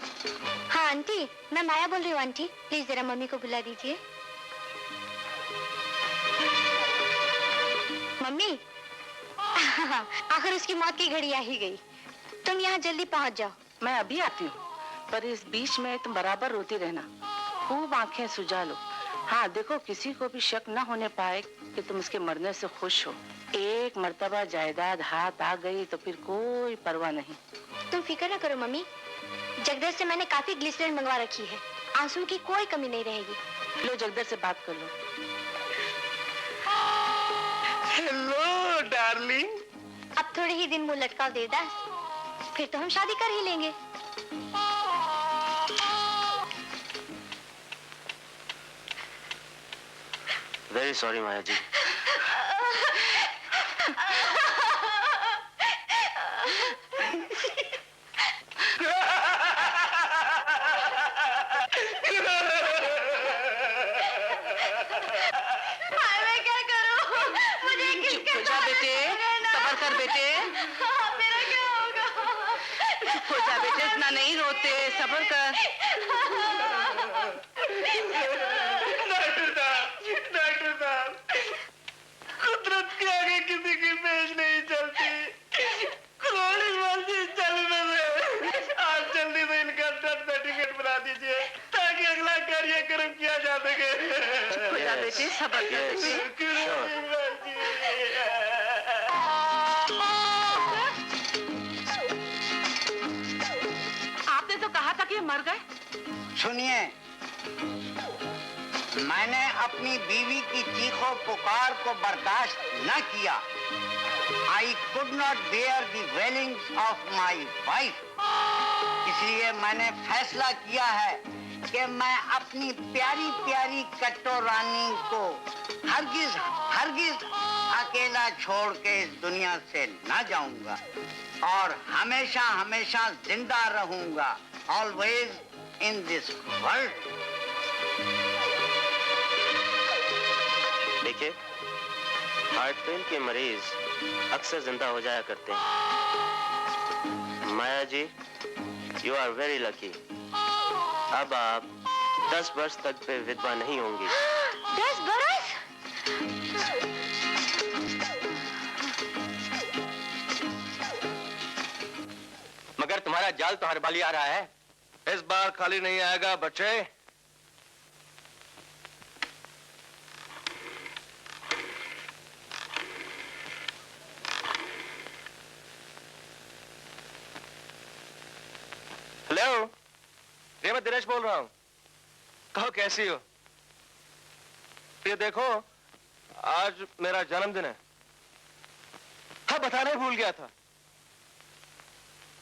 हाँ आंटी, मैं माया बोल रही हूँ। आंटी प्लीज जरा मम्मी को बुला दीजिए। मम्मी आखिर उसकी मौत की घड़ी आ ही गई। तुम यहाँ जल्दी पहुँच जाओ। मैं अभी आती हूँ, पर इस बीच में तुम बराबर रोती रहना, खूब आंखें सुझा लो। हाँ देखो, किसी को भी शक न होने पाए कि तुम उसके मरने से खुश हो। एक मर्तबा जायदाद हाथ आ गई तो फिर कोई परवाह नहीं। तुम फिक्र न करो मम्मी, जगदीश से मैंने काफी ग्लिसरीन मंगवा रखी है, आंसू की कोई कमी नहीं रहेगी। लो जगदीश से बात कर लो। Hello darling. अब थोड़े ही दिन मुंह लटकाओ देवदास, फिर तो हम शादी कर ही लेंगे। वेरी सॉरी माया जी। मैं क्या करूं? मुझे किसके जा बेटे, सब्र कर बेटे। मेरा क्या होगा? चुप हो जा बेटे, इतना नहीं रोते, सब्र कर। डॉक्टर साहब, कुदरत के आगे किसी की पेश नहीं चलती। क्रोनिक मर्जी चलने में आप जल्दी से इनका डेथ सर्टिफिकेट बना दीजिए ताकि अगला कार्यक्रम किया जा सके। चुप हो जा बेटे, सब्र कर बेटे। आपने तो कहा था कि ये मर गए। सुनिए, मैंने अपनी बीवी की चीखों पुकार को बर्दाश्त न किया। I could not bear the wailings of my wife. इसलिए मैंने फैसला किया है कि मैं अपनी प्यारी प्यारी कट्टो रानी को हरगिज हरगिज अकेला छोड़ के इस दुनिया से न जाऊंगा और हमेशा हमेशा जिंदा रहूंगा। Always in this world. देखिए, हार्ट फेल के मरीज अक्सर जिंदा हो जाया करते हैं। माया जी, यू आर वेरी लकी। अब आप 10 वर्ष तक पे विधवा नहीं होंगी। 10 बरस? मगर तुम्हारा जाल तो हर बार आ रहा है। इस बार खाली नहीं आएगा बच्चे। हेलो, ये मैं दिनेश बोल रहा हूं। कहो कैसी हो? ये देखो, आज मेरा जन्मदिन है। हाँ, बताना ही भूल गया था।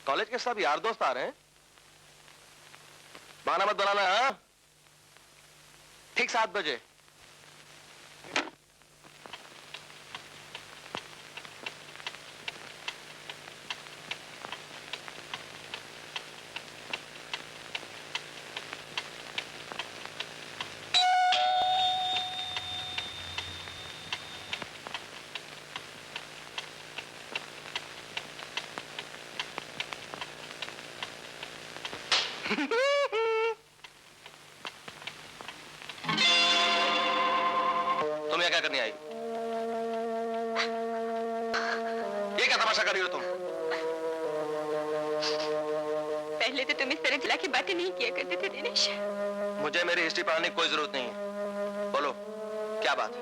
कॉलेज के सब यार दोस्त आ रहे हैं। बहाना मत बनाना। हाँ, ठीक 7 बजे। तुम यहाँ क्या करने आई? ये क्या तमाशा कर रही हो तुम? पहले तो तुम इस तरह जला की बातें नहीं किया करते थे दिनेश। मुझे मेरी हिस्ट्री पढ़ाने की कोई जरूरत नहीं है। बोलो, क्या बात है?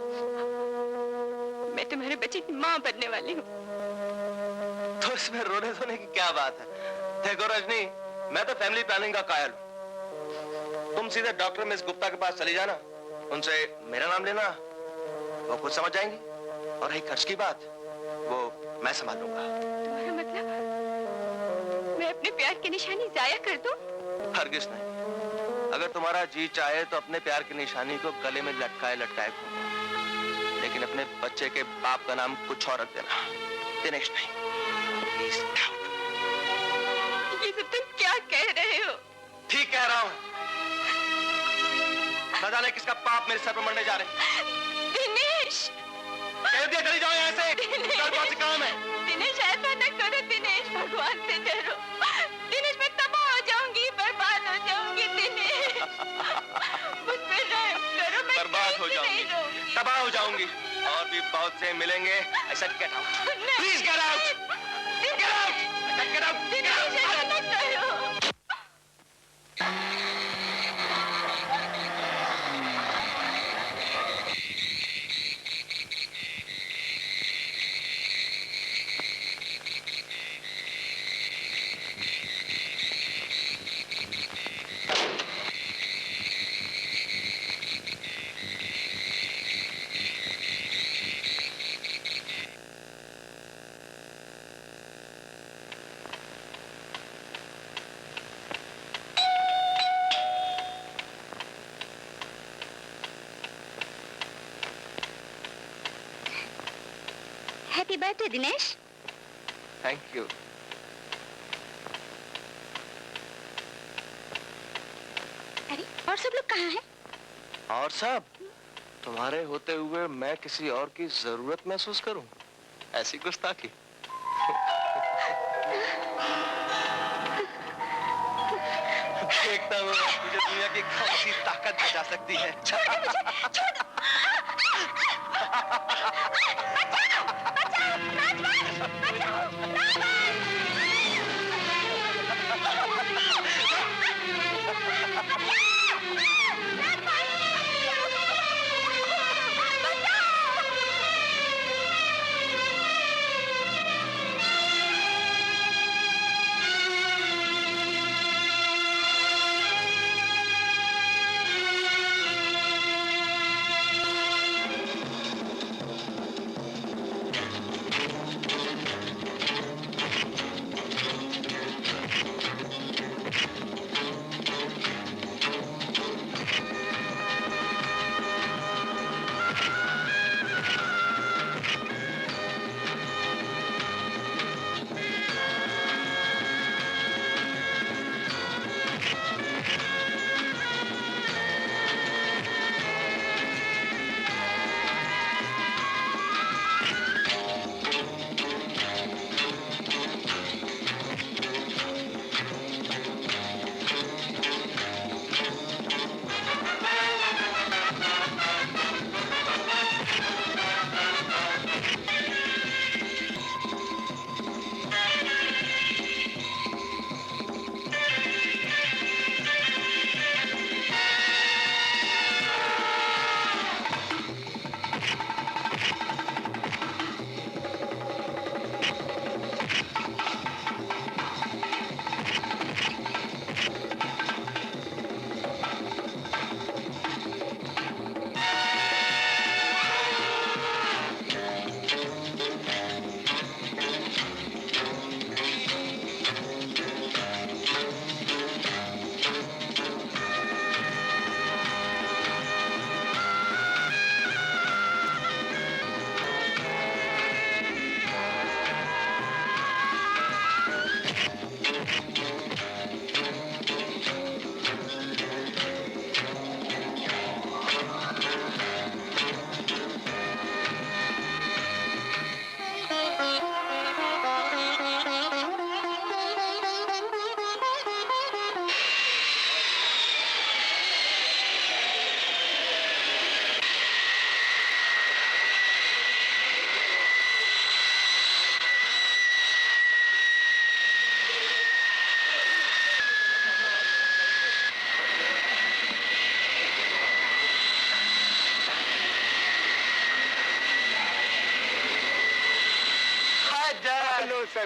मैं तुम्हारे बच्चे की माँ बनने वाली हूँ। तो इसमें रोने धोने की क्या बात है? देखो रजनी, मैं तो फैमिली प्लानिंग का कायल हूँ। तुम सीधे डॉक्टर मिस गुप्ता के पास चली जाना, उनसे मेरा नाम लेना, वो खुद समझ जाएंगी। और रही खर्च की बात, वो मैं संभाल लूंगा। तुम्हारा मतलब मैं अपने प्यार की निशानी जाया कर दूं? हरगिज नहीं। अगर तुम्हारा जी चाहे तो अपने प्यार की निशानी को गले में लटकाए लटकाए घूमो, लेकिन अपने बच्चे के बाप का नाम कुछ और रख देना, दिनेश नहीं। ये सब तुम क्या कह रहे हो? ठीक कह रहा हूँ। न जाने किसका पाप मेरे सर पर मरने जा रहे। दिनेश! कह दिया चली जाओ यहाँ से। कल कौन सी काम है? दिनेश ऐसा न करो दिनेश, भगवान से डरो। दिनेश मैं तबाह हो जाऊंगी, बर्बाद हो जाऊंगी दिनेश। मुझ पे रहम करो, मैं बर्बाद हो जाऊंगी, तबाह हो जाऊंगी, और भी बहुत से मिलेंगे। ऐसा get out, please get out, get out, get out, get out. ऐसा न करो। Happy birthday Dinesh. Thank you. अरे और सब लोग कहाँ हैं? और सब तुम्हारे होते हुए मैं किसी और की जरूरत महसूस करूं, ऐसी गुस्ताखी। देखता हूँ तुझे दुनिया की कौन सी ताकत बचा सकती है। छोड़ मुझे, छोड़। बचाओ, बचाओ, राजवंश, बचाओ,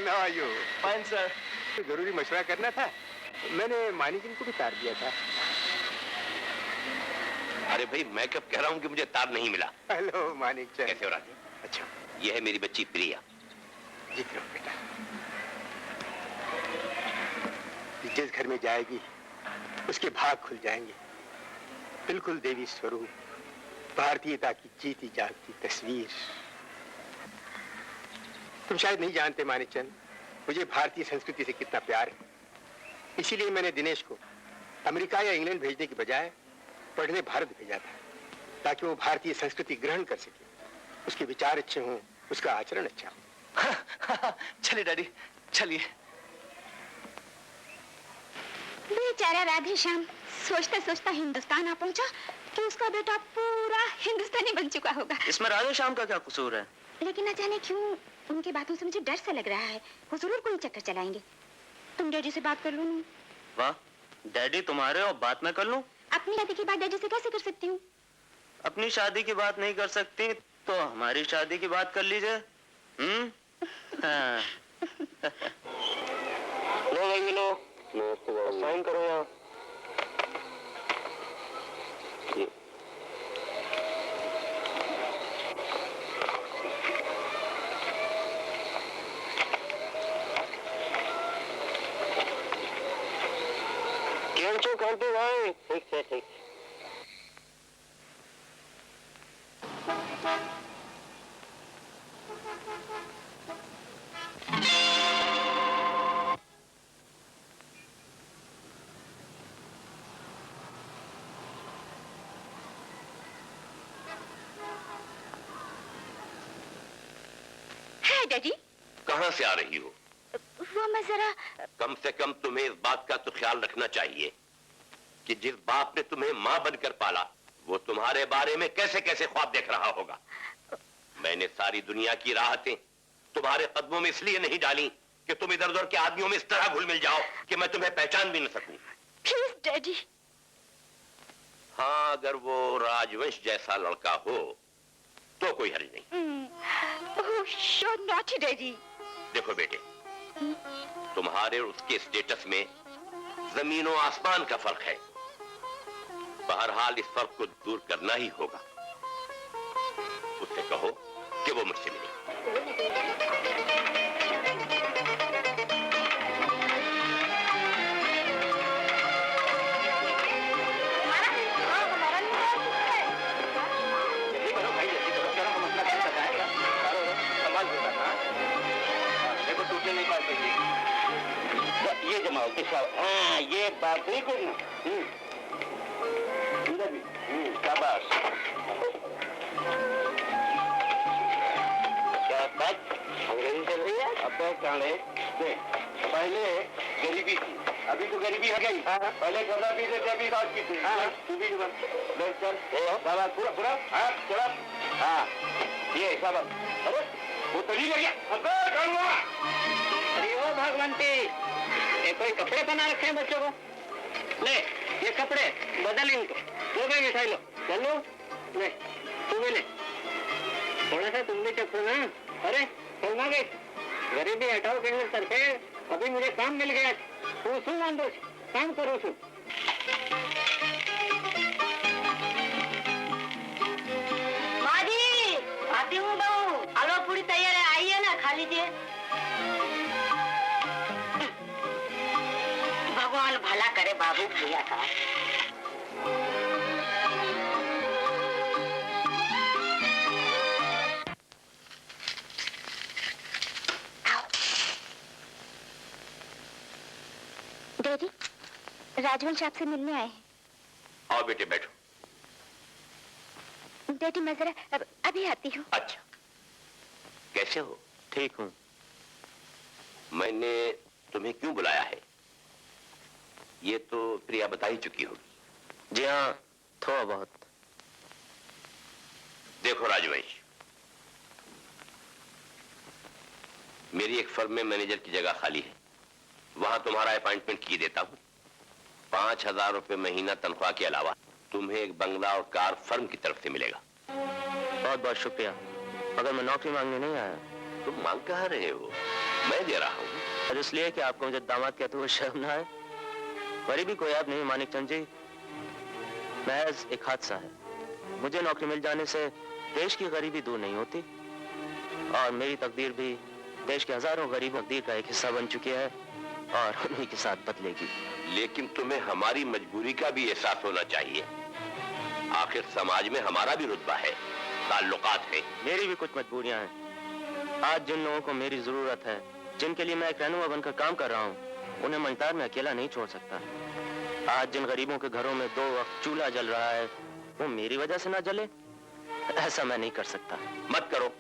How are you? Fine, sir. जरूरी मशवरा करना था, मैंने मानी जी को भी तार दिया था। अरे भाई मैं कब कह रहा हूँ कि मुझे तार नहीं मिला। हेलो मानिक चंद। कैसे हो राजू? अच्छा, ये है मेरी बच्ची प्रिया। जीत लो बेटा। जिस घर में जाएगी उसके भाग खुल जाएंगे। बिल्कुल देवी स्वरूप, भारतीयता की जीती जागती तस्वीर। तुम शायद नहीं जानते मानिक चंद, मुझे भारतीय संस्कृति से कितना प्यार है। इसीलिए मैंने दिनेश को अमेरिका या इंग्लैंड भेजने की बजाय पढ़ने भारत भेजा था, ताकि वो भारतीय संस्कृति ग्रहण कर सके, उसके विचार अच्छे हों, उसका आचरण अच्छा हो। चलिए डैडी, चलिए। बेचारा राधे श्याम सोचता सोचता हिंदुस्तान आ पहुंचा कि उसका बेटा पूरा हिंदुस्तानी बन चुका होगा। इसमें राधे श्याम का क्या कसूर है? लेकिन न जाने क्यों उनकी बातों से मुझे डर सा लग रहा है, वो जरूर कोई चक्कर चलाएंगे। तुम डैडी से बात कर लो ना। वाह, डैडी तुम्हारे और बात मैं कर लूं? अपनी शादी की बात डैडी से कैसे कर सकती हूँ? अपनी शादी की बात नहीं कर सकती तो हमारी शादी की बात कर लीजिए। हाँ। लो भाई लो, साइन करो यहाँ। करते भाई, ठीक है ठीक। हाय डैडी। कहां से आ रही हो? वो मैं जरा। कम से कम तुम्हें इस बात का तो ख्याल रखना चाहिए कि जिस बाप ने तुम्हें मां बनकर पाला वो तुम्हारे बारे में कैसे कैसे ख्वाब देख रहा होगा। मैंने सारी दुनिया की राहतें तुम्हारे कदमों में इसलिए नहीं डाली कि तुम इधर उधर के आदमियों में इस तरह घुल मिल जाओ कि मैं तुम्हें पहचान भी न सकूं। Please daddy. हाँ, अगर वो राजवंश जैसा लड़का हो तो कोई हर्ज नहीं। सो नॉटी डैडी। देखो बेटे, तुम्हारे और उसके स्टेटस में जमीन और आसमान का फर्क है। बहरहाल इस फर्क को दूर करना ही होगा। उससे कहो कि वो मुझसे मिले। ये जमाओ हाँ, ये बात बिल्कुल ना। इधर भी शाबाश। क्या बात अंग्रेजी चल रही है? अब काले पहले गरीबी थी, अभी तो गरीबी है गई। पहले खाना पीते थे, अभी रात पीते। तू भी शाबाश, पूरा पूरा। हाँ चला। हाँ ये शाबाश। अरे वो तो नहीं गया। अरे वो भगवंती, ये कोई कपड़े बना रखे हैं बच्चों को? ले ये कपड़े बदल इनको। वो बैग उठाई लो। चलो ले, तू भी ले। थोड़ा सा तुम भी चक्कर ना। अरे चलना गई, गरीबी हटाओ के करके अभी मुझे काम मिल गया। तू सुन अंदर काम करो। सुन माँ जी, आती हूँ बहू। आलो पूरी तैयार है, आइए ना, खा लीजिए। भगवान भला करे बाबू भैया का। डैडी, राजवंश आपसे मिलने आए हैं। आओ बेटे बैठो। डैडी मैं जरा अभी आती हूँ। अच्छा, कैसे हो? ठीक हूँ। मैंने तुम्हें क्यों बुलाया है ये तो प्रिया बता ही चुकी होगी। जी हाँ, थोड़ा बहुत। देखो राजवंश, मेरी एक फर्म में मैनेजर की जगह खाली है, वहां तुम्हारा अपॉइंटमेंट किए देता हूं। 5,000 रुपए महीना तनख्वाह के अलावा तुम्हें एक बंगला और कार फर्म की तरफ से मिलेगा। बहुत बहुत शुक्रिया, मगर मैं नौकरी मांगने नहीं आया। तुम मांग कहाँ रहे हो? मैं दे रहा हूँ। और इसलिए कि आपको मुझे दामाद कहते हुए शर्म ना आए। गरीबी कोई आप नहीं मानिक चंद जी, महज एक हादसा है। मुझे नौकरी मिल जाने से देश की गरीबी दूर नहीं होती, और मेरी तकदीर भी देश के हजारों गरीबों तकदीर का एक हिस्सा बन चुकी है और उन्हीं के साथ बदलेगी। लेकिन तुम्हें हमारी मजबूरी का भी एहसास होना चाहिए। आखिर समाज में हमारा भी रुतबा है, ताल्लुकात है। मेरी भी कुछ मजबूरियां हैं। आज जिन लोगों को मेरी जरूरत है, जिनके लिए मैं एक रहनुमा बनकर काम कर रहा हूँ, उन्हें मंगतार में अकेला नहीं छोड़ सकता। आज जिन गरीबों के घरों में 2 वक्त चूल्हा जल रहा है, वो मेरी वजह से ना जले, ऐसा मैं नहीं कर सकता। मत करो,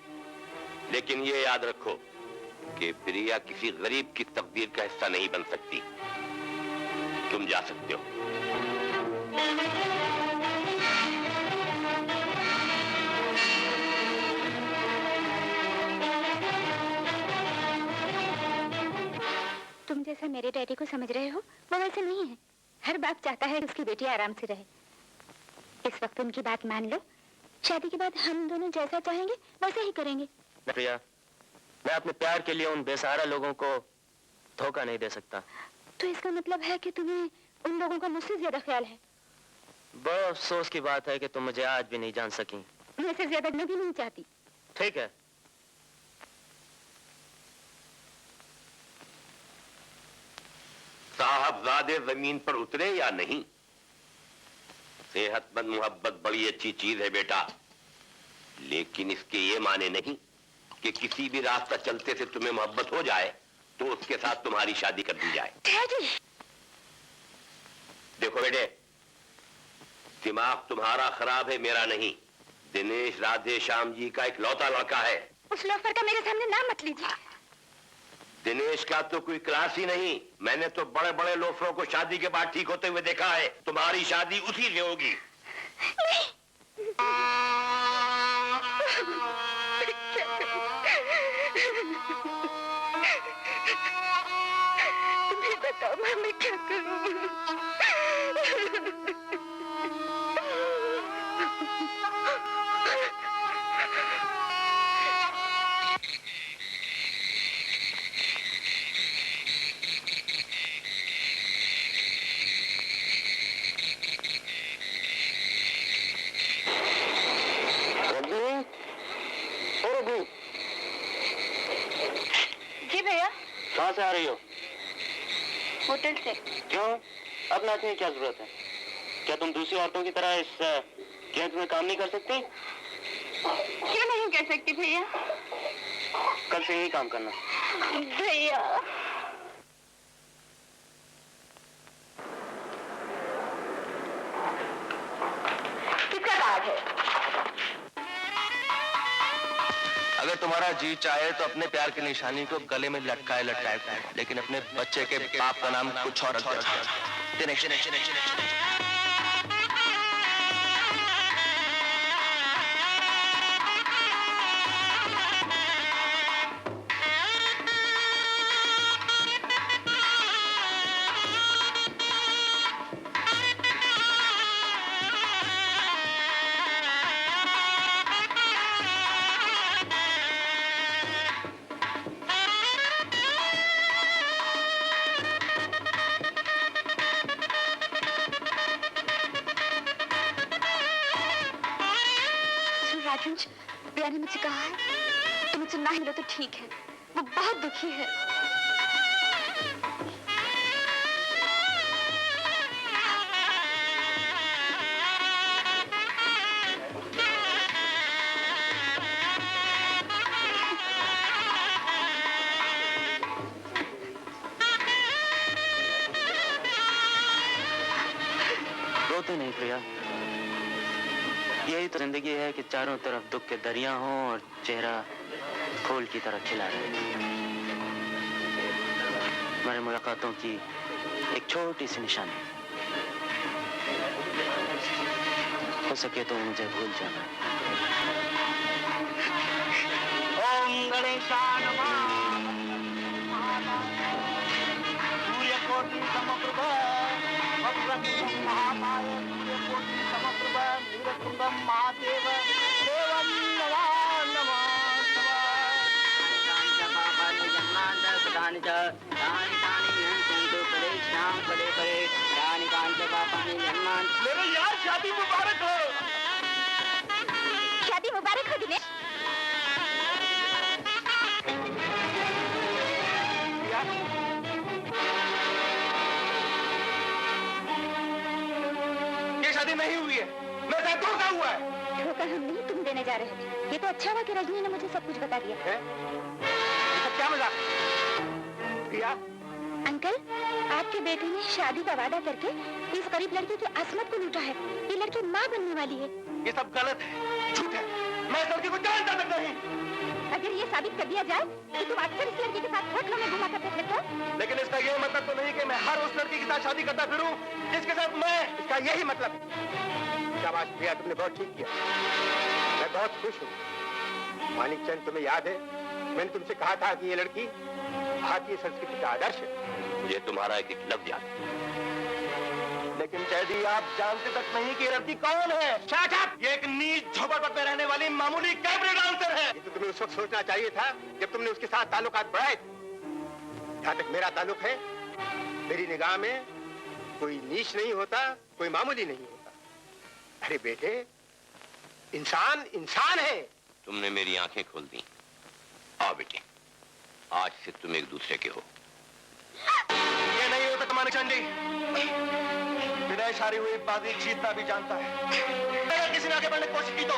लेकिन ये याद रखो कि प्रिया किसी गरीब की तकदीर का हिस्सा नहीं बन सकती। तुम जा सकते हो। तुम जैसा मेरे डैडी को समझ रहे हो, वो वैसे नहीं है। हर बाप चाहता है कि उसकी बेटी आराम से रहे। इस वक्त उनकी बात मान लो, शादी के बाद हम दोनों जैसा चाहेंगे वैसा ही करेंगे। प्रिया, मैं अपने प्यार के लिए उन बेसहारा लोगों को धोखा नहीं दे सकता। तो इसका मतलब है कि तुम्हें उन लोगों का मुझसे ज्यादा ख्याल है। बहुत अफसोस की बात है कि तुम मुझे आज भी नहीं जान सकी। मैं से ज्यादा मैं भी नहीं चाहती। ठीक है, साहबजादे जमीन पर उतरे या नहीं, सेहतमंद मोहब्बत बड़ी अच्छी चीज है बेटा, लेकिन इसके ये माने नहीं कि किसी भी रास्ता चलते से तुम्हें मोहब्बत हो जाए तो उसके साथ तुम्हारी शादी कर दी जाए। डैडी। देखो बेटे, दिमाग तुम्हारा खराब है, मेरा नहीं। दिनेश राधे श्याम जी का एक लौता लड़का है। उस लोफर का मेरे सामने नाम मत लीजिए। दिनेश का तो कोई क्लास ही नहीं। मैंने तो बड़े बड़े लोफरों को शादी के बाद ठीक होते हुए देखा है। तुम्हारी शादी उसी से होगी। नहीं। तुम्हें बताओ मैं क्या करूं? जी भैया। कहाँ से आ रही हो? होटल से। क्यों? अब नाचने की क्या जरूरत है? क्या तुम दूसरी औरतों की तरह इस केंद्र में काम नहीं कर सकती? क्यों नहीं कर सकती भैया? कल से यही काम करना। भैया। किसका कार्ड है? अगर तुम्हारा जी चाहे तो अपने प्यार की निशानी को गले में लटकाए लटकाए, लेकिन अपने बच्चे के बाप का नाम कुछ और रख देना। दिनेश। प्रिया ने मुझसे कहा है तो मुझसे ना मिलो तो ठीक है। वो बहुत दुखी है। रोते नहीं प्रिया, यही तो जिंदगी है कि चारों तरफ दुख के दरिया हों और चेहरा फूल की तरह खिला रहे। हमारी मुलाकातों की एक छोटी सी निशानी, हो सके तो मुझे भूल जाना। ओम गणेशाय नमः। सूर्यकोटि समप्रभ वक्रतुंड महाकाय सूर्यकोटि समप्रभ नीलकंठं महादेव देवं नमः। मेरे यार शादी मुबारक हो। शादी मुबारक हो दिनेश। ये शादी नहीं हुई है, मेरे साथ धोखा हुआ है। धोखा हम नहीं तुम देने जा रहे थे। ये तो अच्छा हुआ कि रजनी ने मुझे सब कुछ बता दिया। ये सब क्या मजाक? प्रिया, अंकल, आपके बेटे ने शादी का वादा करके इस गरीब लड़की की असमत को लूटा है। ये लड़की माँ बनने वाली है। ये सब गलत है, झूठ है। मैं इस लड़की को जानता तक नहीं। अगर ये साबित कर दिया जाए कि तुम अक्सर इस लड़की के साथ होटलों में घुमा करते थे तो? लेकिन इसका ये मतलब तो नहीं कि मैं हर उस लड़की के साथ शादी करता फिरूं जिसके साथ मैं। इसका यही मतलब है। शाबाश प्रिया, तुमने बहुत ठीक किया। मैं बहुत खुश हूँ। मानिक चंद, तुम्हें याद है मैंने तुमसे कहा था कि ये लड़की भारतीय संस्कृति का आदर्श है। मुझे तुम्हारा एक लफ्ज याद है। लेकिन कैदी, आप जानते तक नहीं कि ये लड़की कौन है। Shut up! ये एक नीच झोपड़पट्टी में रहने वाली मामूली कैबरे डांसर है। ये तो तुम्हें उस वक्त सोचना चाहिए था जब तुमने उसके साथ ताल्लुकात बढ़ाए थे। जहाँ तक मेरा ताल्लुक है, मेरी निगाह में कोई नीच नहीं होता, कोई मामूली नहीं होता। अरे बेटे, इंसान इंसान है। तुमने मेरी आंखें खोल दी। आओ बेटे, आज से तुम एक दूसरे के हो। ये नहीं होता तुम्हारे चंडी। बिना इशारे हुई बाजी जीतना भी जानता है। अगर किसी ने आगे बढ़ने की कोशिश की तो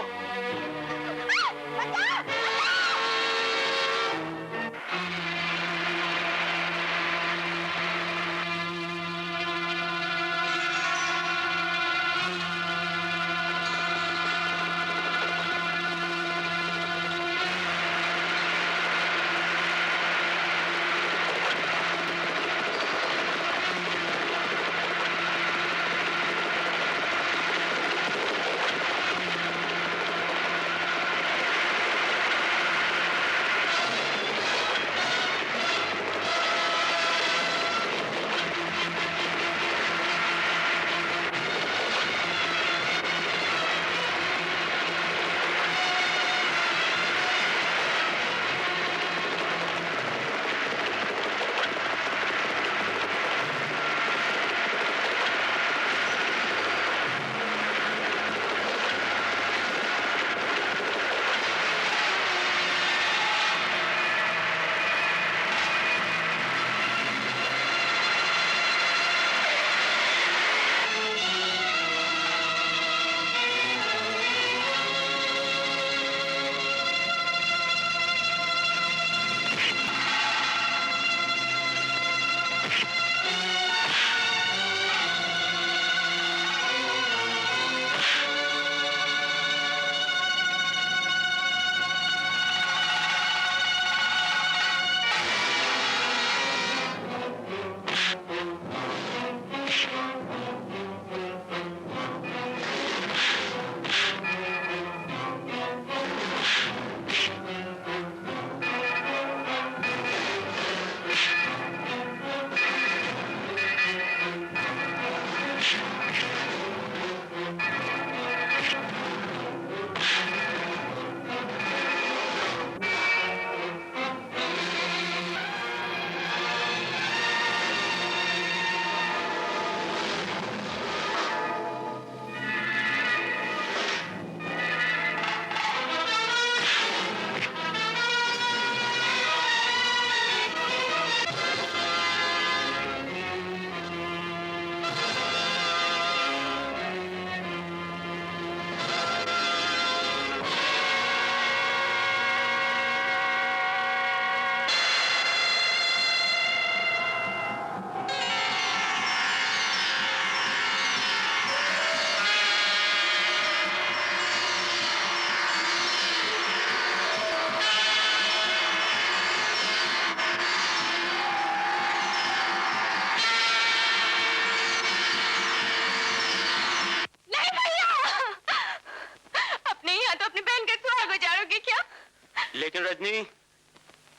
रजनी,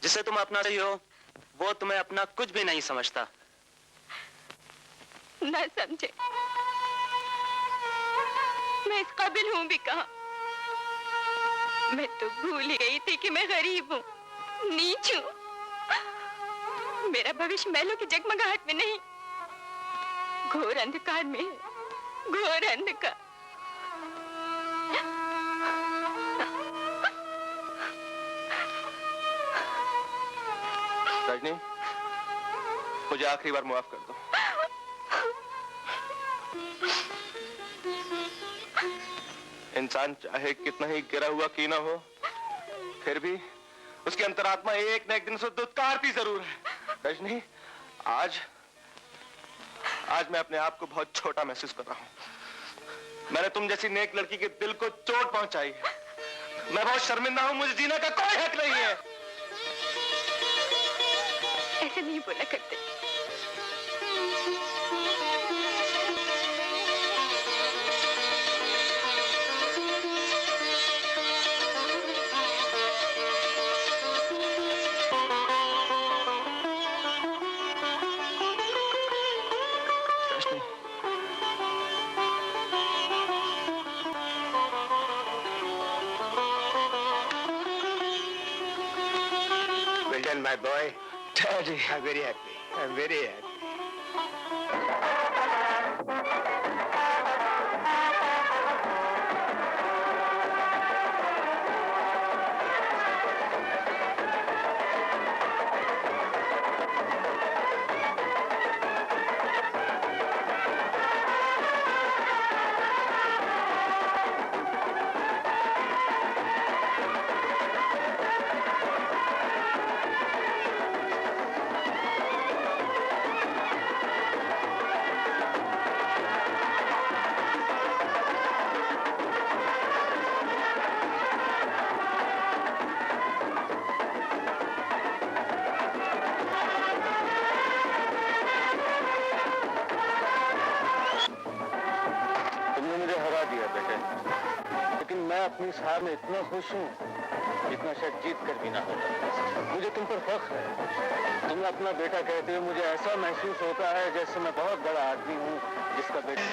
जिसे तुम अपना रही हो वो तुम्हें अपना कुछ भी नहीं समझता। न समझे, मैं इस काबिल हूं भी कहाँ। मैं तो भूल ही गई थी कि मैं गरीब हूँ, नीच हूँ। मेरा भविष्य महलों की जगमगाहट में नहीं, घोर अंधकार में है, घोर अंधकार। रजनी, मुझे आखिरी बार माफ कर दो। इंसान चाहे कितना ही गिरा हुआ क्यों ना हो, फिर भी उसकी अंतरात्मा एक न एक दिन से दुत्कारती जरूर है। रजनी, आज मैं अपने आप को बहुत छोटा महसूस कर रहा हूं। मैंने तुम जैसी नेक लड़की के दिल को चोट पहुंचाई है। मैं बहुत शर्मिंदा हूं, मुझे जीने का कोई हक नहीं है। ऐसे नहीं बोला करते। Well done, my boy. Daddy, I'm very happy. I'm very happy. अपनी इस हार में इतना खुश हूँ, इतना शायद जीत कर भी ना होता। मुझे तुम पर फख्र है। तुम अपना बेटा कहते हुए मुझे ऐसा महसूस होता है जैसे मैं बहुत बड़ा आदमी हूँ जिसका बेटा